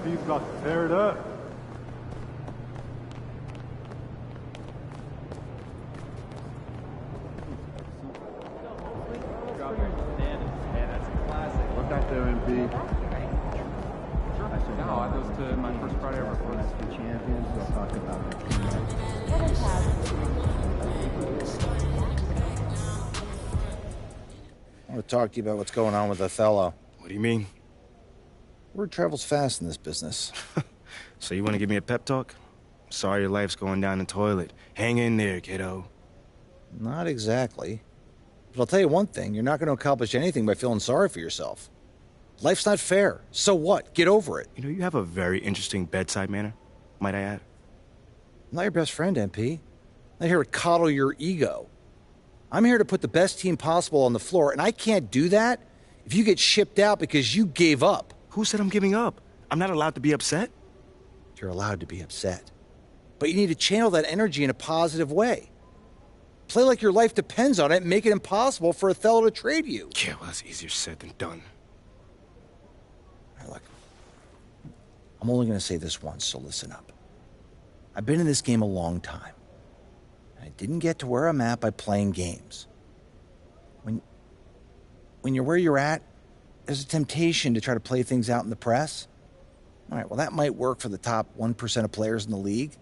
He's about to tear it up. What's out there, MP? No, that was to my first Friday ever for the champions. We'll talk about it. I want to talk to you about what's going on with Othello. What do you mean? Word travels fast in this business. So you want to give me a pep talk? Sorry your life's going down the toilet. Hang in there, kiddo. Not exactly. But I'll tell you one thing, you're not going to accomplish anything by feeling sorry for yourself. Life's not fair. So what? Get over it. You know, you have a very interesting bedside manner, might I add. I'm not your best friend, MP. I'm not here to coddle your ego. I'm here to put the best team possible on the floor, and I can't do that if you get shipped out because you gave up. Who said I'm giving up? I'm not allowed to be upset? You're allowed to be upset. But you need to channel that energy in a positive way. Play like your life depends on it and make it impossible for Othello to trade you. Yeah, well, that's easier said than done. Now, look, I'm only going to say this once, so listen up. I've been in this game a long time. I didn't get to where I'm at by playing games. When you're where you're at, there's a temptation to try to play things out in the press. All right, well, that might work for the top 1% of players in the league.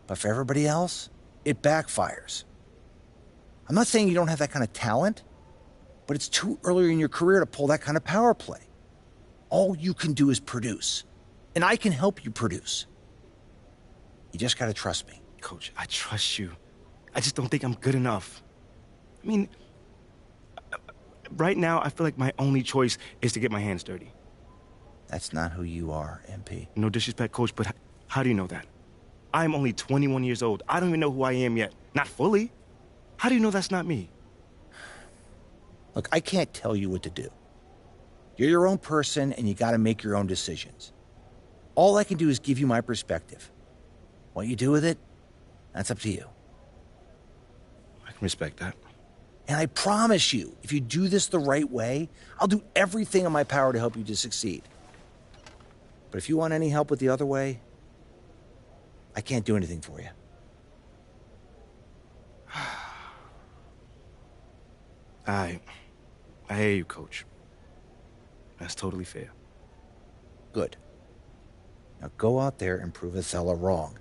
But for everybody else, it backfires. I'm not saying you don't have that kind of talent, but it's too early in your career to pull that kind of power play. All you can do is produce. And I can help you produce. You just gotta trust me. Coach, I trust you. I just don't think I'm good enough. I mean, right now, I feel like my only choice is to get my hands dirty. That's not who you are, MP. No disrespect, Coach, but how do you know that? I'm only 21 years old. I don't even know who I am yet. Not fully. How do you know that's not me? Look, I can't tell you what to do. You're your own person, and you gotta make your own decisions. All I can do is give you my perspective. What you do with it, that's up to you. I can respect that. And I promise you, if you do this the right way, I'll do everything in my power to help you to succeed. But if you want any help with the other way, I can't do anything for you. I hear you, Coach. That's totally fair. Good. Now go out there and prove Othello wrong.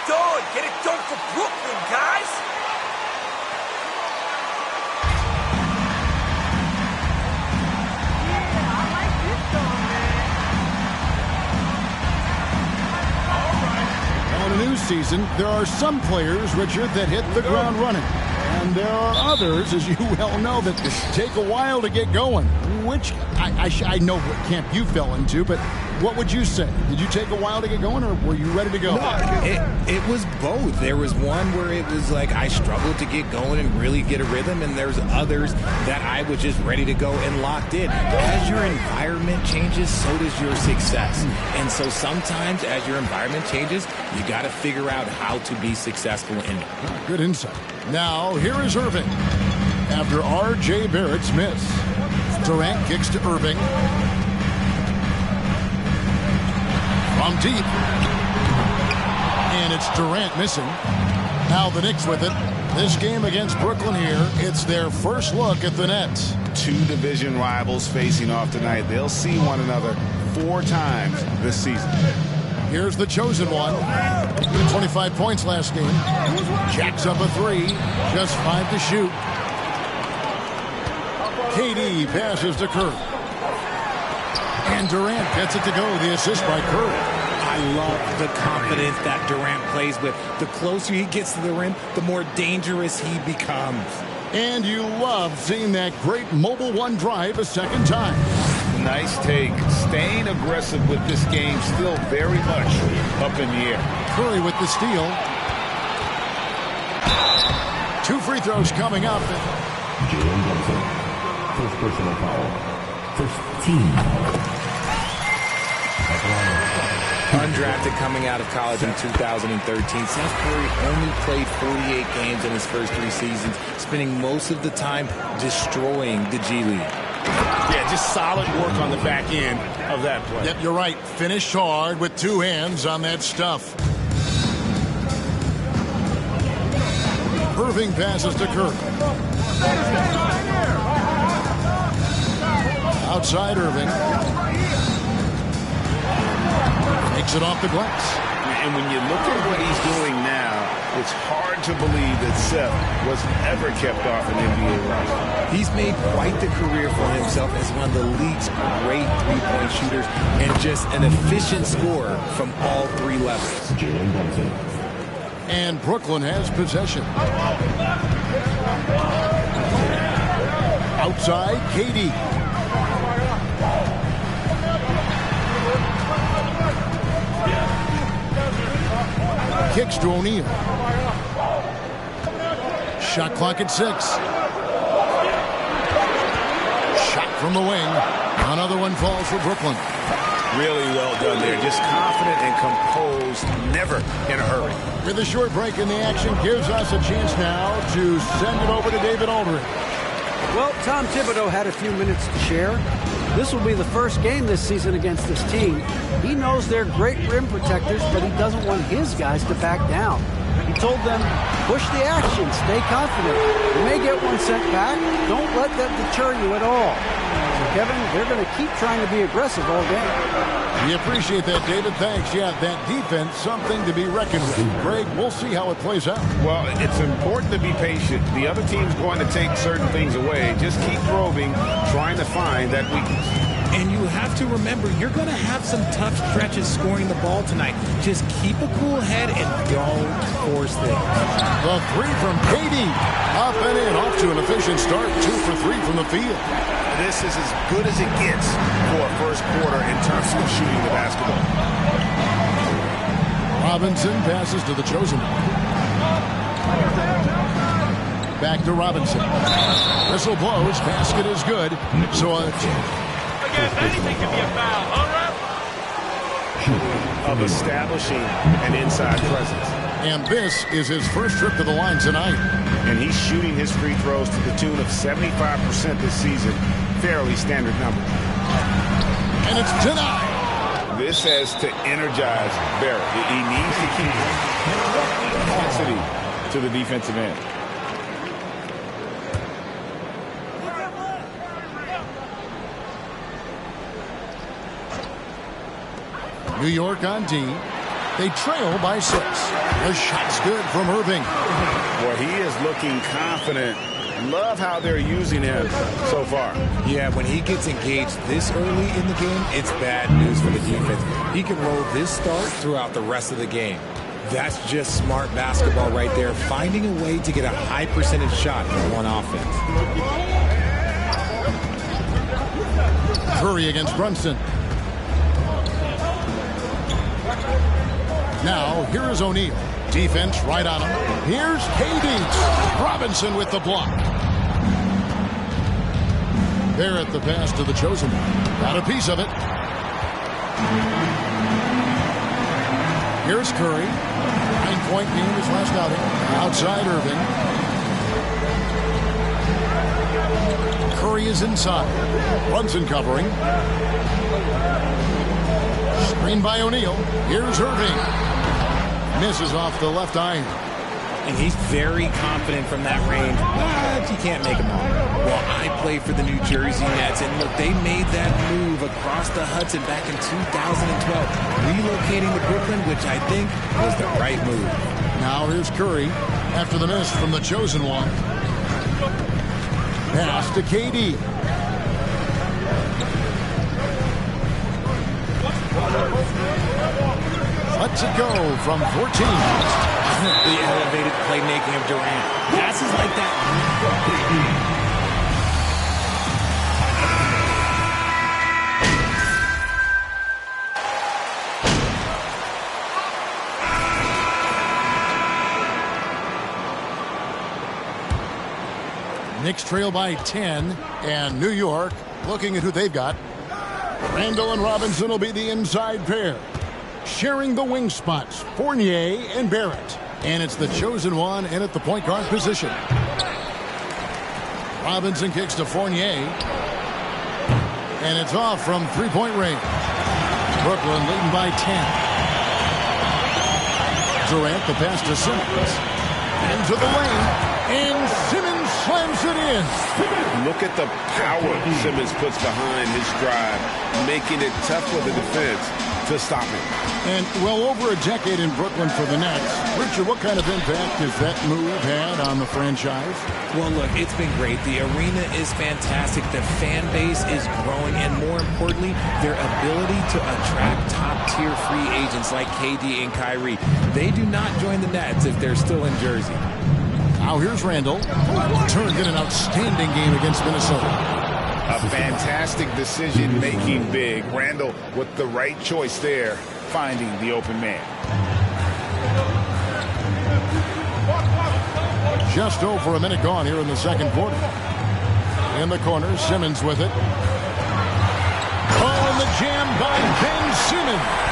done. Get it done for Brooklyn, guys. In a new season, there are some players, Richard, that hit the ground running. And there are others, as you well know, that take a while to get going. Which, I know what camp you fell into, but what would you say? Did you take a while to get going, or were you ready to go? No, it was both. There was one where it was like I struggled to get going and really get a rhythm, and there's others that I was just ready to go and locked in. As your environment changes, so does your success. And so sometimes as your environment changes, you got to figure out how to be successful in it. Good insight. Now, here is Irving. After R.J. Barrett's miss, Durant kicks to Irving. From deep. And it's Durant missing. Now the Knicks with it. This game against Brooklyn here, it's their first look at the Nets. Two division rivals facing off tonight. They'll see one another 4 times this season. Here's the chosen one. 25 points last game. Jacks up a 3. Just 5 to shoot. KD passes to Curry. And Durant gets it to go. The assist by Curry. I love the confidence that Durant plays with. The closer he gets to the rim, the more dangerous he becomes. And you love seeing that great mobile one drive a second time. Nice take. Staying aggressive with this game, still very much up in the air. Curry with the steal. 2 free throws coming up. Jalen Brunson, first personal foul. First team. Undrafted coming out of college in 2013. Seth Curry only played 48 games in his first 3 seasons, spending most of the time destroying the G League. Yeah, just solid work on the back end of that play. Yep, you're right. Finished hard with 2 hands on that stuff. Irving passes to Curry. Outside Irving. Takes it off the glass. And when you look at what he's doing now, it's hard to believe that Seth was ever kept off an NBA roster. He's made quite the career for himself as one of the league's great three-point shooters and just an efficient scorer from all 3 levels. Jalen Brunson. And Brooklyn has possession. Outside, KD. Kicks to O'Neal. Shot clock at 6. Shot from the wing. Another one falls for Brooklyn. Really well done there. Just confident and composed, never in a hurry. With a short break in the action gives us a chance now to send it over to David Aldridge. Well, Tom Thibodeau had a few minutes to share. This will be the first game this season against this team. He knows they're great rim protectors, but he doesn't want his guys to back down. He told them, push the action, stay confident. You may get one sent back. Don't let that deter you at all. So, Kevin, they're going to keep trying to be aggressive all game. We appreciate that, David. Thanks. Yeah, that defense, something to be reckoned with. Greg, we'll see how it plays out. Well, it's important to be patient. The other team's going to take certain things away. Just keep probing, trying to find that weakness. And you have to remember, you're going to have some tough stretches scoring the ball tonight. Just keep a cool head and don't force things. The 3 from KD. Up and in. Off to an efficient start. 2 for 3 from the field. This is as good as it gets for a first quarter in terms of shooting the basketball. Robinson passes to the chosen one. Back to Robinson. Whistle blows. Basket is good. So anything can be a foul, all right? Of establishing an inside presence. And this is his first trip to the line tonight. And he's shooting his free throws to the tune of 75% this season. Fairly standard number. And it's denied. This has to energize Barrett. He needs to keep intensity to the defensive end. New York on D. They trail by 6. The shot's good from Irving. Boy, he is looking confident. Love how they're using him so far. Yeah, when he gets engaged this early in the game, it's bad news for the defense. He can roll this start throughout the rest of the game. That's just smart basketball right there, finding a way to get a high percentage shot on offense. Curry against Brunson. Now, here is O'Neal. Defense right on him. Here's KD. Robinson with the block. Barrett the pass to the chosen one. Got a piece of it. Here's Curry. 9-point game his last outing. Outside Irving. Curry is inside. Brunson covering. Screen by O'Neal. Here's Irving. Misses off the left iron. And he's very confident from that range, but you can't make him all. Well, I play for the New Jersey Nets, and look, they made that move across the Hudson back in 2012, relocating to Brooklyn, which I think was the right move. Now here's Curry after the miss from the chosen one. Pass to KD. Let's it go from 14. The elevated playmaking of Durant. Passes like that. Knicks trail by 10, and New York looking at who they've got. Randall and Robinson will be the inside pair. Sharing the wing spots, Fournier and Barrett. And it's the chosen one in at the point guard position. Robinson kicks to Fournier. And it's off from three-point range. Brooklyn leading by 10. Durant the pass to Simmons. Into the lane. And Simmons slams it in. Look at the power Simmons puts behind his drive, making it tough for the defense to stop him. And well over a decade in Brooklyn for the Nets. Richard, what kind of impact has that move had on the franchise? Well, look, it's been great. The arena is fantastic. The fan base is growing. And more importantly, their ability to attract top-tier free agents like KD and Kyrie. They do not join the Nets if they're still in Jersey. Now here's Randall. Turned in an outstanding game against Minnesota. A fantastic decision-making big. Randall with the right choice there, finding the open man. Just over a minute gone here in the second quarter. In the corner, Simmons with it. Oh, and the jam by Ben Simmons.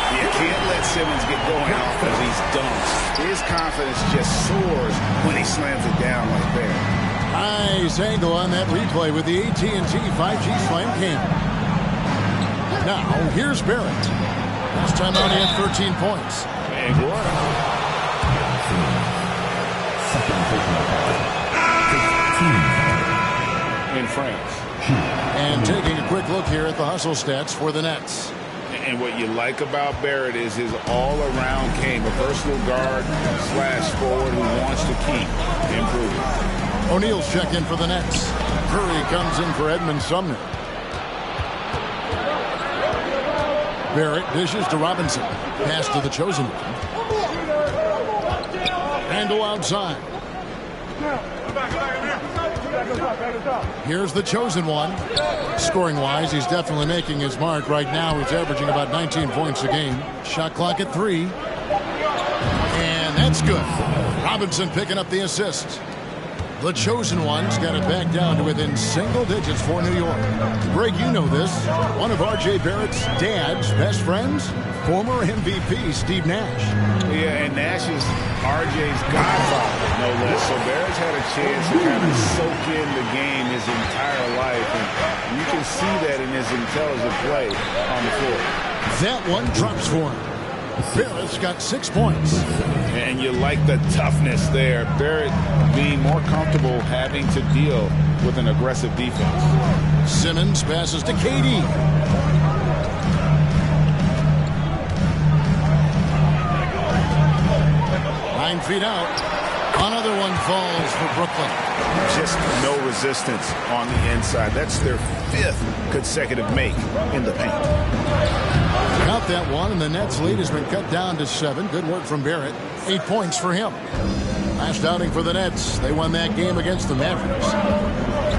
You can't let Simmons get going off of these dunks. His confidence just soars when he slams it down like that. Nice angle on that replay with the AT&T 5G Slam King. Now, here's Barrett. Last time out, he had 13 points. And what? In France. And taking a quick look here at the hustle stats for the Nets. And what you like about Barrett is his all-around game, a versatile guard / forward who wants to keep improving. O'Neal's checked in for the Nets. Curry comes in for Edmund Sumner. Barrett dishes to Robinson. Pass to the chosen one. Randall outside. Here's the chosen one. Scoring-wise, he's definitely making his mark. Right now, he's averaging about 19 points a game. Shot clock at 3. And that's good. Robinson picking up the assist. The chosen one's got it back down to within single digits for New York. Greg, you know this. One of R.J. Barrett's dad's best friends, former MVP Steve Nash. Yeah, and Nash is R.J.'s godfather, no less. So Barrett's had a chance to kind of soak in the game his entire life. And you can see that in his intelligent play on the floor. That one drops for him. Barrett's got 6 points. And you like the toughness there. Barrett being more comfortable having to deal with an aggressive defense. Simmons passes to KD. feet out. Another one falls for Brooklyn. Just no resistance on the inside. That's their 5th consecutive make in the paint. Got that one, and the Nets' lead has been cut down to 7. Good work from Barrett. 8 points for him. Last outing for the Nets. They won that game against the Mavericks.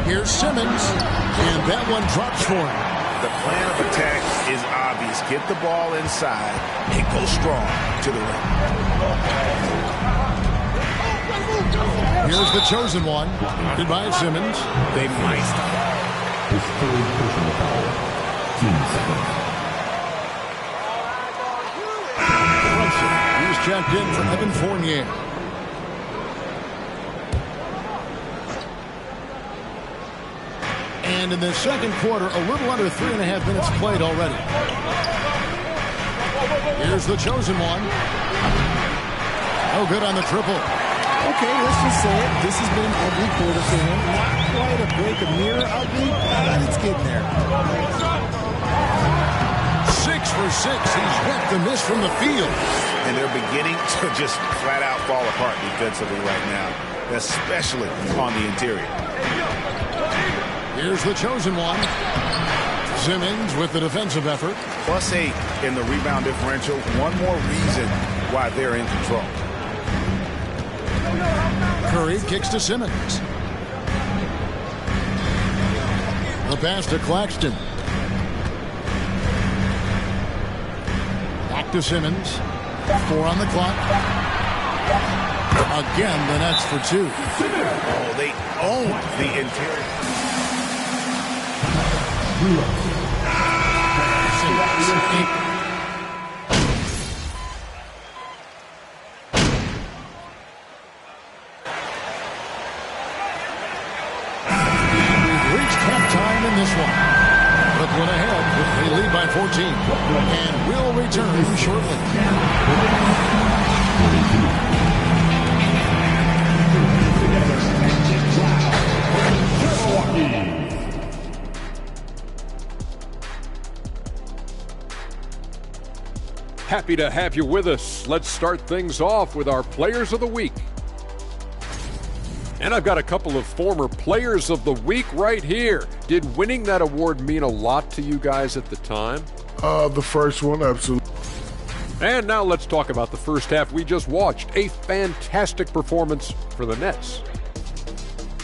Here's Simmons, and that one drops for him. The plan of attack is obvious. Get the ball inside and go strong to the rim. Here's the chosen one. Goodbye, Simmons. They might. His third personal foul. Team second. He's checked in for Evan Fournier. And in the second quarter, a little under 3.5 minutes played already. Here's the chosen one. No good on the triple. Okay, let's just say it. This has been an ugly quarter for him. Not quite a break, a mirror ugly, but it's getting there. 6 for 6. He's whipped the miss from the field. And they're beginning to just flat out fall apart defensively right now, especially on the interior. Here's the chosen one. Simmons with the defensive effort. +8 in the rebound differential. One more reason why they're in control. Curry kicks to Simmons. The pass to Claxton. Back to Simmons. 4 on the clock. Again, the Nets for 2. Oh, they own the interior. This one. Brooklyn ahead. They lead by 14. And will return shortly. Happy to have you with us. Let's start things off with our Players of the Week. And I've got a couple of former Players of the Week right here. Did winning that award mean a lot to you guys at the time? The first one, absolutely. And now let's talk about the first half we just watched. A fantastic performance for the Nets.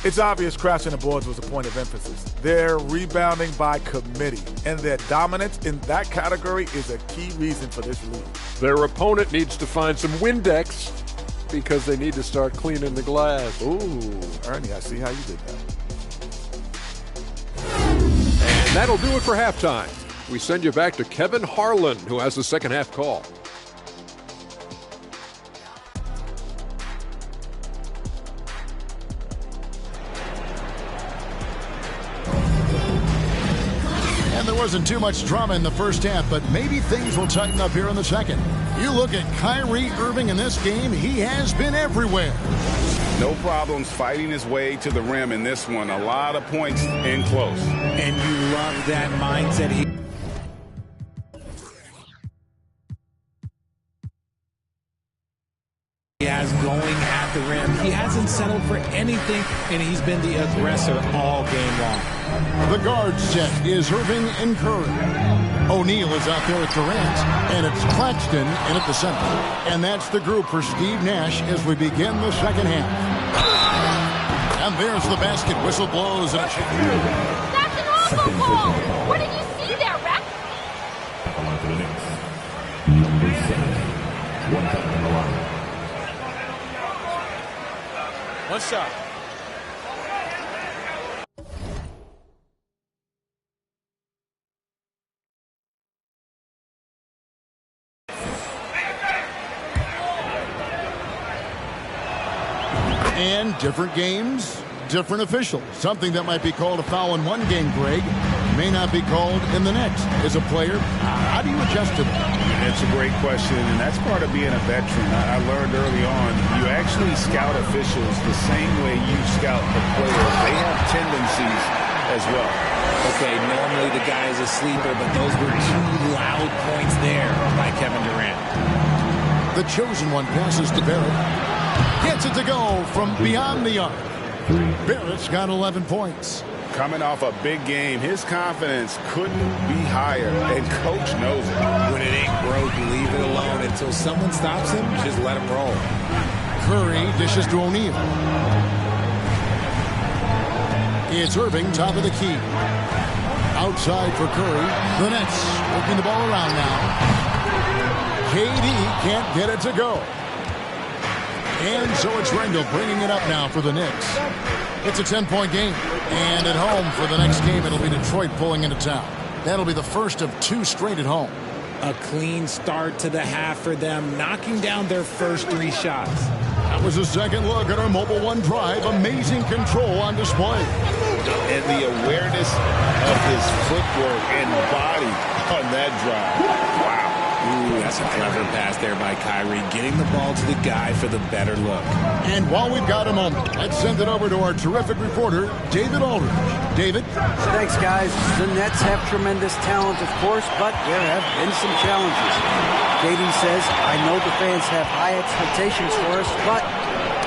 It's obvious crashing the boards was a point of emphasis. They're rebounding by committee, and their dominance in that category is a key reason for this lead. Their opponent needs to find some Windex, because they need to start cleaning the glass. Ooh, Ernie, I see how you did that. And that'll do it for halftime. We send you back to Kevin Harlan, who has the second half call. And there wasn't too much drama in the first half, but maybe things will tighten up here in the second. You look at Kyrie Irving in this game, he has been everywhere. No problems fighting his way to the rim in this one. A lot of points in close. And you love that mindset. He has going at the rim. He hasn't settled for anything, and he's been the aggressor all game long. The guard set is Irving and Curry. O'Neal is out there at Durant, and it's Claxton in at the center. And that's the group for Steve Nash as we begin the second half. And there's the basket. Whistle blows. And that's an awful goal. What did you see there, Rex? On to the Knicks. Number 7. 1 time on the line. One shot. And different games, different officials. Something that might be called a foul in one game, Greg, may not be called in the next. As a player, how do you adjust to that? It's a great question, and that's part of being a veteran. I learned early on, you actually scout officials the same way you scout the players. They have tendencies as well. Okay, normally the guy is a sleeper, but those were 2 loud points there by Kevin Durant. The chosen one passes to Barrett. Gets it to go from beyond the arc. Barrett's got 11 points. Coming off a big game, his confidence couldn't be higher, and coach knows it. When it ain't broke, leave it alone until someone stops him. Just let him roll. Curry dishes to O'Neal. It's Irving, top of the key. Outside for Curry. The Nets working the ball around now. KD can't get it to go. And so it's Randall bringing it up now for the Knicks. It's a 10-point game. And at home for the next game, it'll be Detroit pulling into town. That'll be the first of 2 straight at home. A clean start to the half for them, knocking down their first 3 shots. That was a second look at our Mobile One drive. Amazing control on display. And the awareness of his footwork and body on that drive. Wow. Ooh, that's a clever pass there by Kyrie, getting the ball to the guy for the better look. And while we've got a moment, let's send it over to our terrific reporter, David Aldridge. David? Thanks, guys. The Nets have tremendous talent, of course, but there have been some challenges. KD says, I know the fans have high expectations for us, but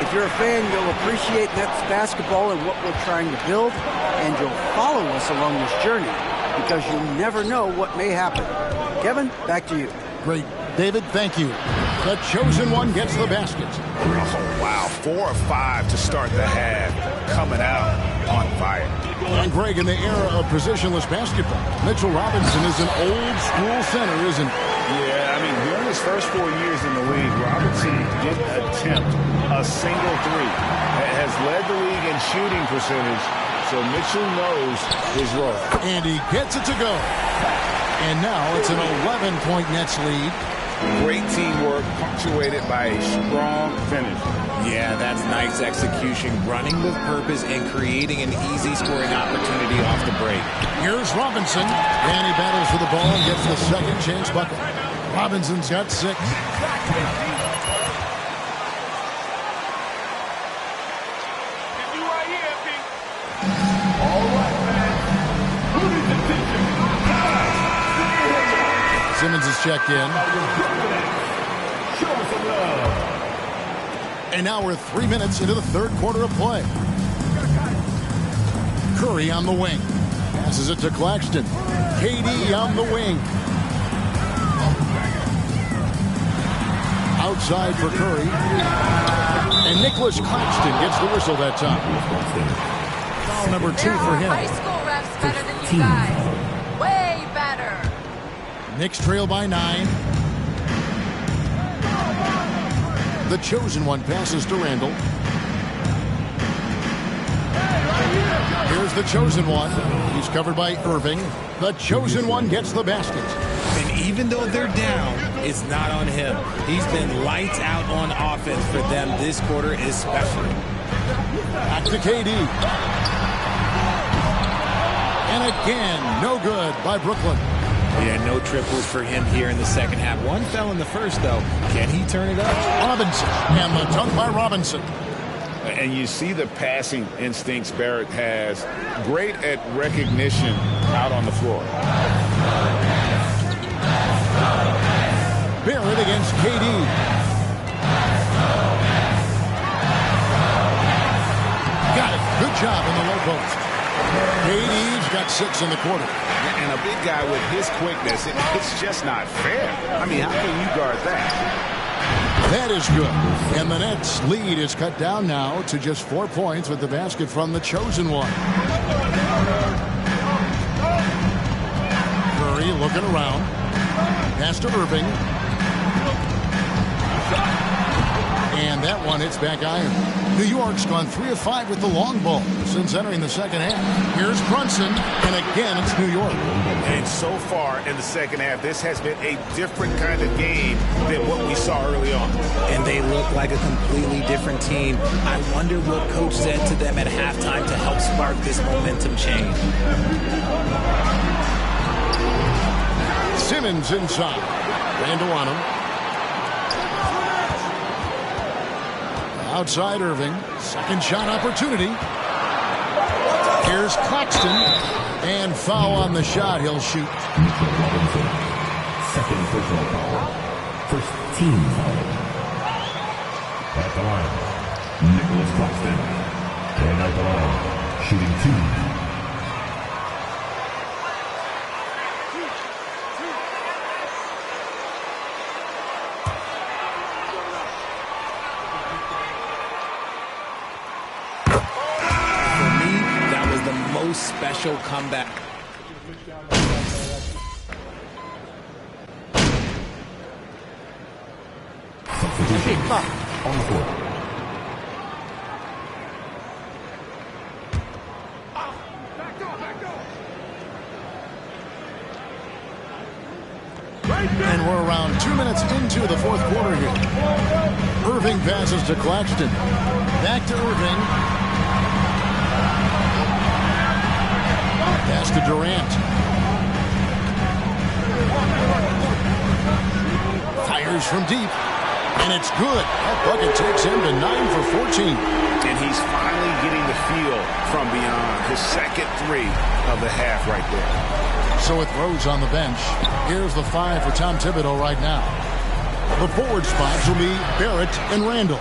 if you're a fan, you'll appreciate Nets basketball and what we're trying to build, and you'll follow us along this journey, because you never know what may happen. Kevin, back to you. Great. David, thank you. The chosen one gets the basket. Oh, wow. 4 or 5 to start the half. Coming out on fire. And Greg, in the era of positionless basketball, Mitchell Robinson is an old-school center, isn't he? Yeah, I mean, during his first 4 years in the league, Robinson didn't attempt a single 3. Has led the league in shooting percentage, so Mitchell knows his role. And he gets it to go. And now it's an 11-point Nets lead. Great teamwork, punctuated by a strong finish. Yeah, that's nice execution, running with purpose and creating an easy scoring opportunity off the break. Here's Robinson, and he battles for the ball and gets the second chance bucket. Robinson's got 6. Simmons is checked in. And now we're 3 minutes into the third quarter of play. Curry on the wing. Passes it to Claxton. KD on the wing. Outside for Curry. And Nicholas Claxton gets the whistle that time. Foul number 2 for him. High school refs better than you guys. Way better. Knicks trail by 9. The chosen one passes to Randall. Here's the chosen one. He's covered by Irving. The chosen one gets the basket. And even though they're down, it's not on him. He's been lights out on offense for them this quarter especially. Back to KD. And again, no good by Brooklyn. Yeah, no triples for him here in the second half. One fell in the first, though. Can he turn it up? Robinson. And the dunk by Robinson. And you see the passing instincts Barrett has. Great at recognition out on the floor. Barrett against KD. Got it. Good job in the low post. KD's got 6 in the quarter. And a big guy with his quickness, it's just not fair. I mean, how can you guard that? That is good. And the Nets' lead is cut down now to just 4 points with the basket from the chosen one. Curry looking around. Pass to Irving. And that one hits back iron. New York's gone 3 of 5 with the long ball since entering the second half. Here's Brunson, and again it's New York. And so far in the second half, this has been a different kind of game than what we saw early on. And they look like a completely different team. I wonder what coach said to them at halftime to help spark this momentum change. Simmons inside. Randall on him. Outside Irving. Second shot opportunity. Here's Claxton. And foul on the shot. He'll shoot. Second personal foul. First team foul. At the line. Nicholas Claxton. And at the line, shooting 2. Special comeback. Substitution on the court. And we're around 2 minutes into the fourth quarter here. Irving passes to Claxton. Back to Irving. Pass to Durant. Fires from deep. And it's good. That bucket takes him to 9 for 14. And he's finally getting the feel from beyond. His second 3 of the half right there. So with Rose on the bench, here's the 5 for Tom Thibodeau right now. The forward spots will be Barrett and Randall.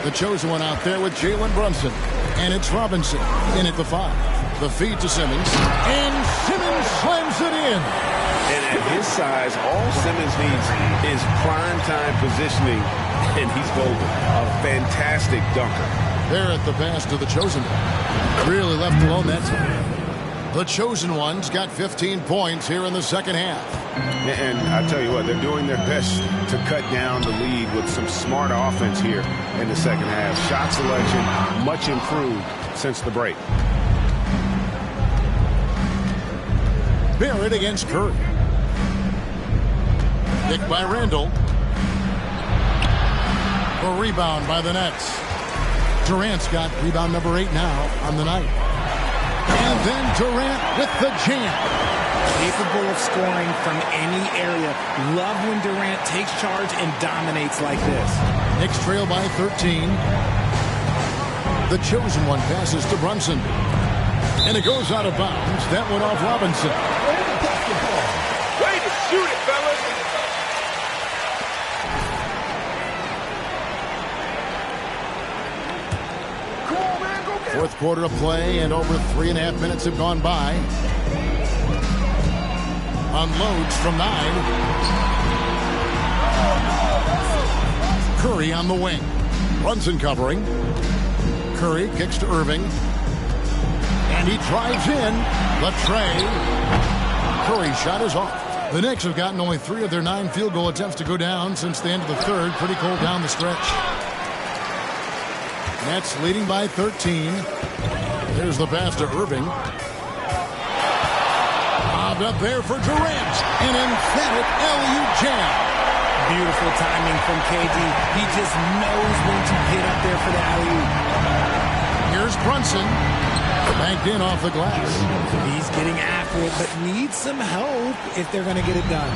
The chosen one out there with Jalen Brunson. And it's Robinson in at the 5. The feed to Simmons, and Simmons slams it in. And at his size, all Simmons needs is prime time positioning, and he's golden. A fantastic dunker. There at the pass to the chosen one. Really left alone that time. The chosen one's got 15 points here in the second half. And I tell you what, they're doing their best to cut down the lead with some smart offense here in the second half. Shot selection much improved since the break. Barrett against Curry. Picked by Randall. A rebound by the Nets. Durant's got rebound number 8 now on the night. And then Durant with the jam. Capable of scoring from any area. Love when Durant takes charge and dominates like this. Knicks trail by 13. The chosen one passes to Brunson. And it goes out of bounds. That went off Robinson. Way to shoot it, fellas. Fourth quarter of play, and over 3.5 minutes have gone by. Unloads from 9. Curry on the wing. Brunson covering. Curry kicks to Irving. And he drives in. Latrey. Curry's shot is off. The Knicks have gotten only 3 of their 9 field goal attempts to go down since the end of the third. Pretty cold down the stretch. Nets leading by 13. There's the pass to Irving. Bobbed up there for Durant. An emphatic alley-oop jam. Beautiful timing from KD. He just knows when to get up there for the alley-oop. Here's Brunson. Banked in off the glass. He's getting after it, but needs some help if they're going to get it done.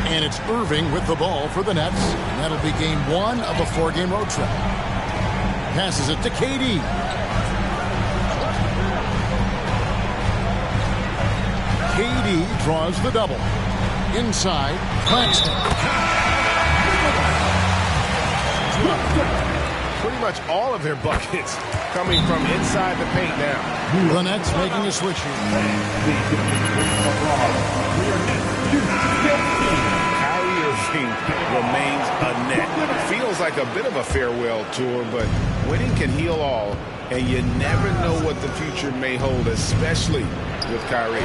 And it's Irving with the ball for the Nets. And that'll be game 1 of a 4-game road trip. Passes it to KD. KD draws the double. Inside, Claxton. Pretty much all of their buckets coming from inside the paint now. The Nets making a switch here. Kyrie Irving remains a net. Feels like a bit of a farewell tour, but winning can heal all, and you never know what the future may hold, especially with Kyrie.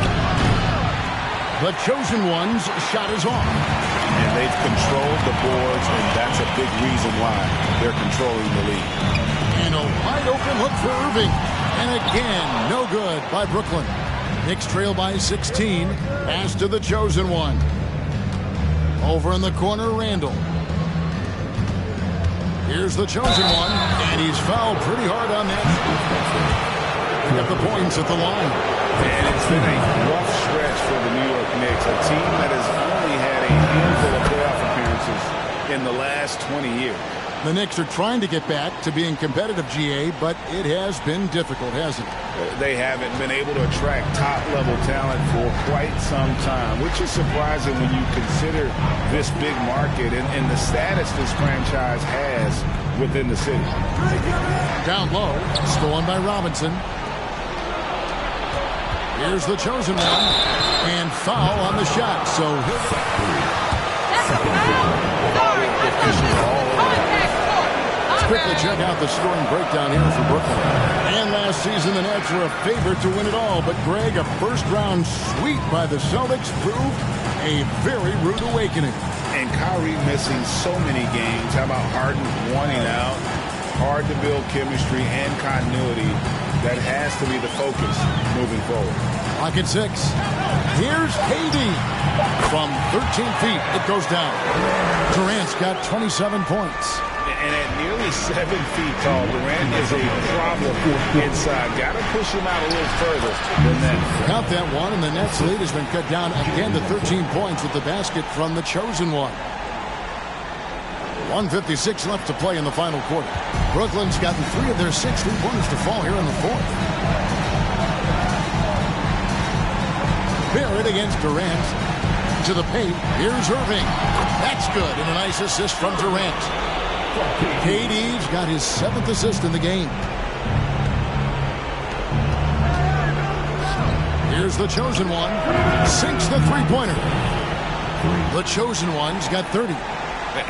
The chosen one's shot is off. And they've controlled the boards, and that's a big reason why they're controlling the lead. And a wide open look for Irving. And again, no good by Brooklyn. Knicks trail by 16. Pass to the chosen one. Over in the corner, Randall. Here's the chosen one. And he's fouled pretty hard on that. Got the points at the line. And it's been a rough stretch for the New York Knicks, a team that has only had a handful of playoff appearances in the last 20 years. The Knicks are trying to get back to being competitive, GA, but it has been difficult, hasn't it? They haven't been able to attract top-level talent for quite some time, which is surprising when you consider this big market and the status this franchise has within the city. Down low, stolen by Robinson. Here's the chosen one, and foul on the shot. So let's quickly check out the scoring breakdown here for Brooklyn. And last season, the Nets were a favorite to win it all. But Greg, a first-round sweep by the Celtics proved a very rude awakening. And Kyrie missing so many games. How about Harden wanting out? Hard to build chemistry and continuity. That has to be the focus moving forward. Clock at 6. Here's KD. From 13 feet, it goes down. Durant's got 27 points. And at nearly 7 feet tall, Durant is a problem inside. Got to push him out a little further than that. Count that one, and the Nets' lead has been cut down again to 13 points with the basket from the chosen one. 1:56 left to play in the final quarter. Brooklyn's gotten 3 of their 6 3-pointers to fall here in the fourth. Barrett against Durant. To the paint. Here's Irving. That's good, and a nice assist from Durant. KD's got his 7th assist in the game. Here's the chosen one. Sinks the three-pointer. The chosen one's got 30.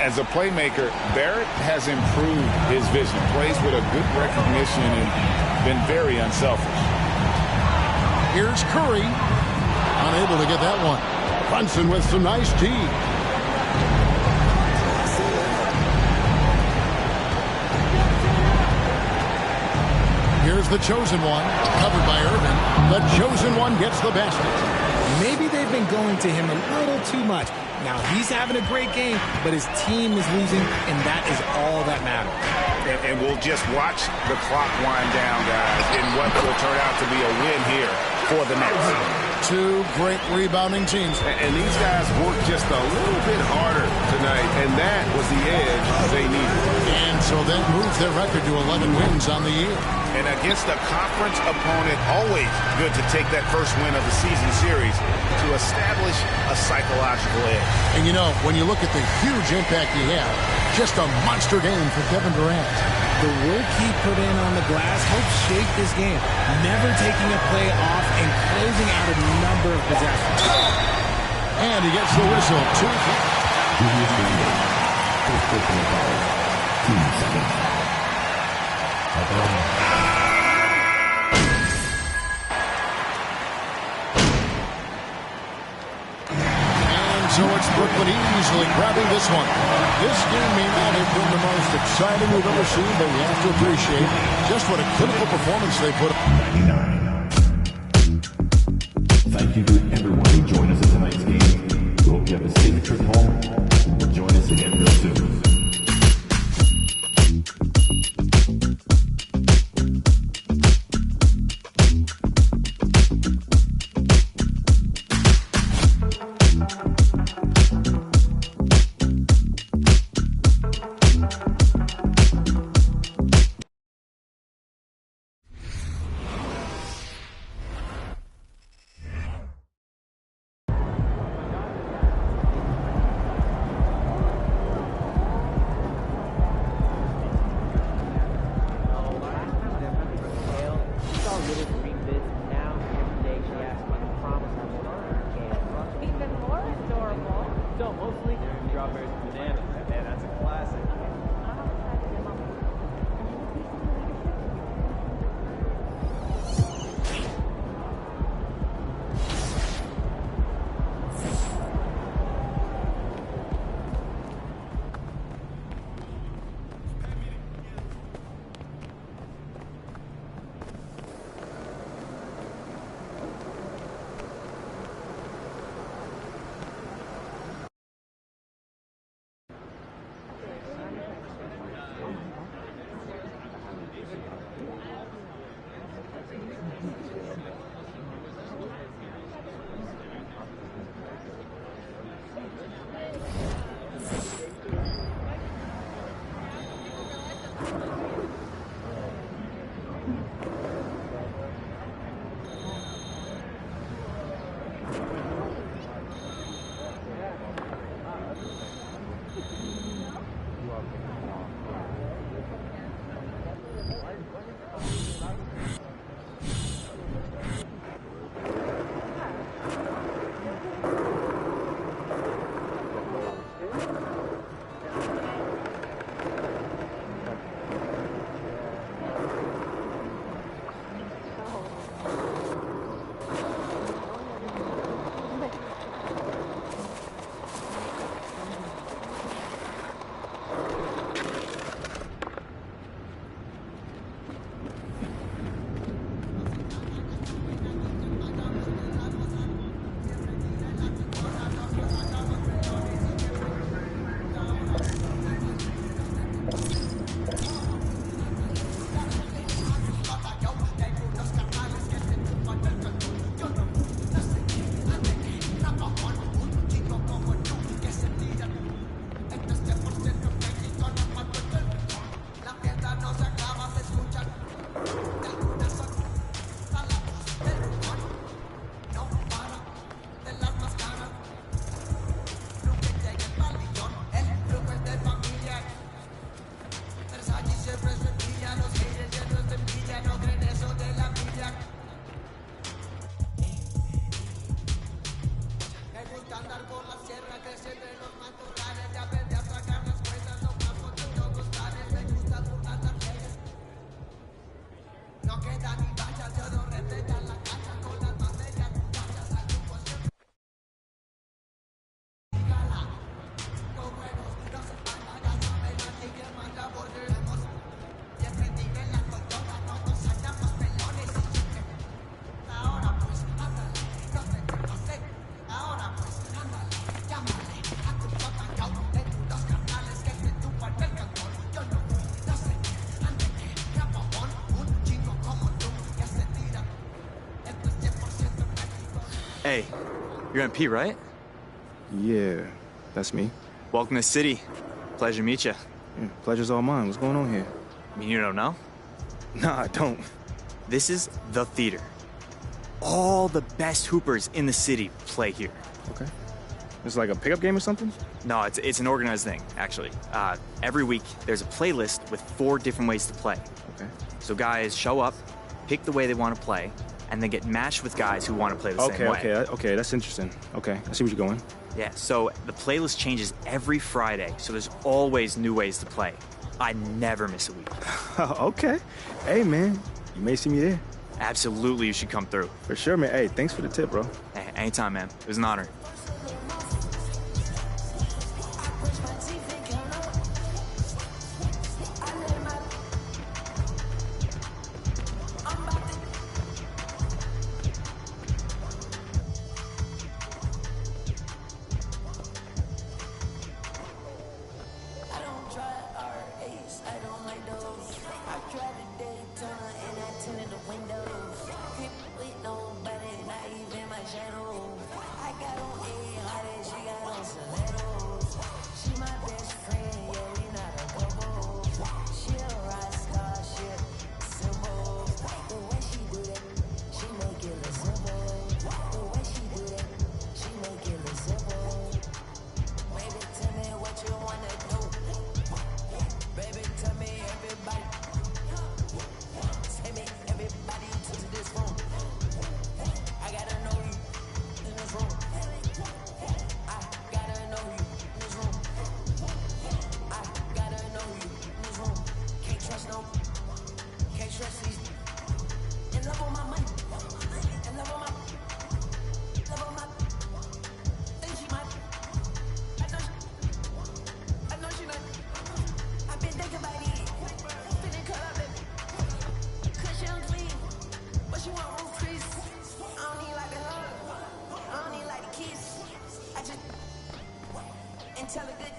As a playmaker, Barrett has improved his vision. Plays with a good recognition and been very unselfish. Here's Curry. Unable to get that one. Brunson with some nice D. Here's the chosen one. Covered by Irving. The chosen one gets the basket. Maybe they've been going to him a little too much. Now, he's having a great game, but his team is losing, and that is all that matters. And we'll just watch the clock wind down, guys, in what will turn out to be a win here for the Nets. 2 great rebounding teams. And these guys worked just a little bit harder tonight, and that was the edge they needed. And so that moves their record to 11 wins on the year. And against a conference opponent, always good to take that first win of the season series to establish a psychological edge. And you know, when you look at the huge impact he had, just a monster game for Kevin Durant. The work he put in on the glass helped shape this game, never taking a play off and closing out a number of possessions. And he gets the whistle. 2. So it's Brooklyn easily grabbing this one. This game may not have been the most exciting we've ever seen, but we have to appreciate just what a clinical performance they put up. 99. Thank you to everyone who joined us in tonight's game. We hope you have a safe trip home. Join us again real soon. Hey, you're MP, right? Yeah, that's me. Welcome to the city. Pleasure to meet you. Yeah, pleasure's all mine. What's going on here? I mean, you don't know? Nah, I don't. This is the theater. All the best hoopers in the city play here. Okay. It's like a pickup game or something? No, it's an organized thing, actually. Every week, there's a playlist with 4 different ways to play. Okay. So guys show up, pick the way they want to play, and then get matched with guys who want to play the same way. Okay, that's interesting. Okay, I see where you're going. Yeah, so the playlist changes every Friday, so there's always new ways to play. I never miss a week. Okay. Hey, man, you may see me there. Absolutely, you should come through. For sure, man. Hey, thanks for the tip, bro. Hey, anytime, man. It was an honor. Tell a good